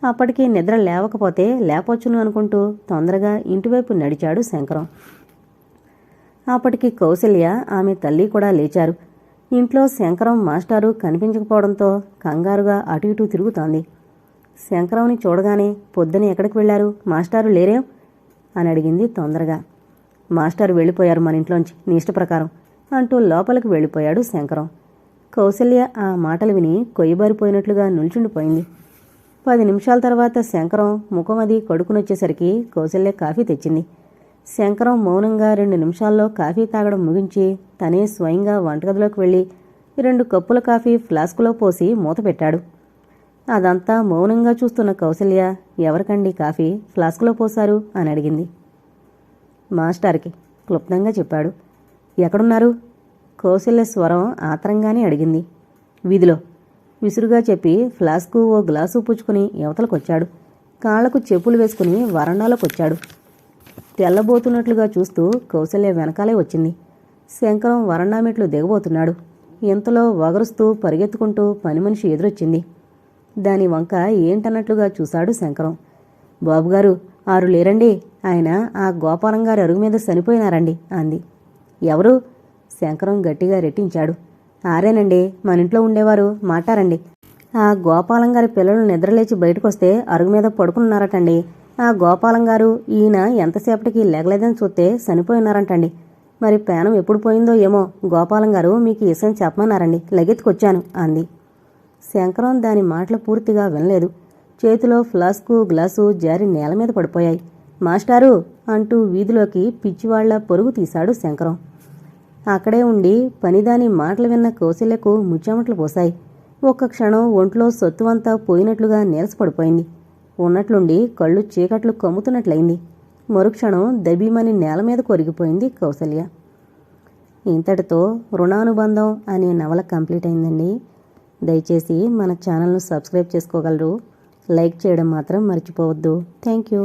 అప్పటికీ నిద్ర లేవకపోతే లేపొచ్చును అనుకుంటూ తొందరగా ఇంటివైపు నడిచాడు శంకరం. అప్పటికి కౌసల్య, ఆమె తల్లి కూడా లేచారు. ఇంట్లో శంకరం మాస్టారు కనిపించకపోవడంతో కంగారుగా అటు ఇటు తిరుగుతోంది. శంకరంని చూడగానే పొద్దున ఎక్కడికి వెళ్లారు, మాస్టారు లేరేం అని అడిగింది తొందరగా. మాస్టారు వెళ్ళిపోయారు మన ఇంట్లోంచి, నీ ఇష్టప్రకారం అంటూ లోపలికి వెళ్ళిపోయాడు శంకరం. కౌసల్య ఆ మాటలు విని కొయ్యబారిపోయినట్లుగా నిల్చుండిపోయింది. 10 నిమిషాల తర్వాత శంకరం ముఖం అది కడుకునొచ్చేసరికి కౌసల్య కాఫీ తెచ్చింది. శంకరం మౌనంగా 2 నిమిషాల్లో కాఫీ తాగడం ముగించి తనే స్వయంగా వంటగదిలోకి వెళ్ళి 2 కప్పుల కాఫీ ఫ్లాస్కులో పోసి మూత పెట్టాడు. అదంతా మౌనంగా చూస్తున్న కౌసల్య, ఎవరికండి కాఫీ ఫ్లాస్కులో పోశారు అని అడిగింది. మాస్టార్కి క్లుప్తంగా చెప్పాడు. ఎక్కడున్నారు? కౌసల్య స్వరం ఆత్రంగానే అడిగింది. వీధిలో విసురుగా చెప్పి ఫ్లాస్కు ఓ గ్లాసు పుచ్చుకుని యువతలకొచ్చాడు. కాళ్లకు చెప్పులు వేసుకుని వరండాలోకొచ్చాడు. తెల్లబోతున్నట్లుగా చూస్తూ కౌసల్య వెనకాలే వచ్చింది. శంకరం వరండా మెట్లు దిగబోతున్నాడు. ఇంతలో వగరుస్తూ పరిగెత్తుకుంటూ పని మనిషి ఎదురొచ్చింది. దాని వంక ఏంటన్నట్లుగా చూశాడు శంకరం. బాబుగారు, ఆరు లేరండి. ఆయన ఆ గోపాలం గారి అరుగు మీద చనిపోయినారండి అంది. ఎవరు? శంకరం గట్టిగా రెట్టించాడు. ఆరేనండి, మన ఇంట్లో ఉండేవారు, మాటారండి. ఆ గోపాలం గారి పిల్లలు నిద్రలేచి బయటకొస్తే అరుగు మీద పడుకున్నారటండి. ఆ గోపాలం గారు ఈయన ఎంతసేపటికి లేగలేదని చూస్తే చనిపోయినారంటండి. మరి ప్రాణం ఎప్పుడు పోయిందో ఏమో, గోపాలం గారు మీకు ఈ విషయం చెప్పమన్నారండి, లగెత్తుకొచ్చాను అంది. శంకరం దాని మాటలు పూర్తిగా వినలేదు. చేతిలో ఫ్లాస్కు గ్లాసు జారి నేల మీద పడిపోయాయి. మాస్టారు అంటూ వీధిలోకి పిచ్చివాళ్ల పరుగు తీశాడు శంకరం. అక్కడే ఉండి పనిదాని మాటలు విన్న కౌశల్యకు ముచ్చెమట్లు పోశాయి. ఒక్క క్షణం ఒంట్లో సొత్తువంతా పోయినట్లుగా నీరసపడిపోయింది. ఉన్నట్లుండి కళ్ళు చీకట్లు కమ్ముతున్నట్లయింది. మరుక్షణం దబీమని నేల మీద కొరిగిపోయింది కౌసల్య. ఇంతటితో రుణానుబంధం అనే నవల కంప్లీట్ అయిందండి. దయచేసి మన ఛానల్ను సబ్స్క్రైబ్ చేసుకోగలరు. లైక్ చేయడం మాత్రం మర్చిపోవద్దు. Thank you.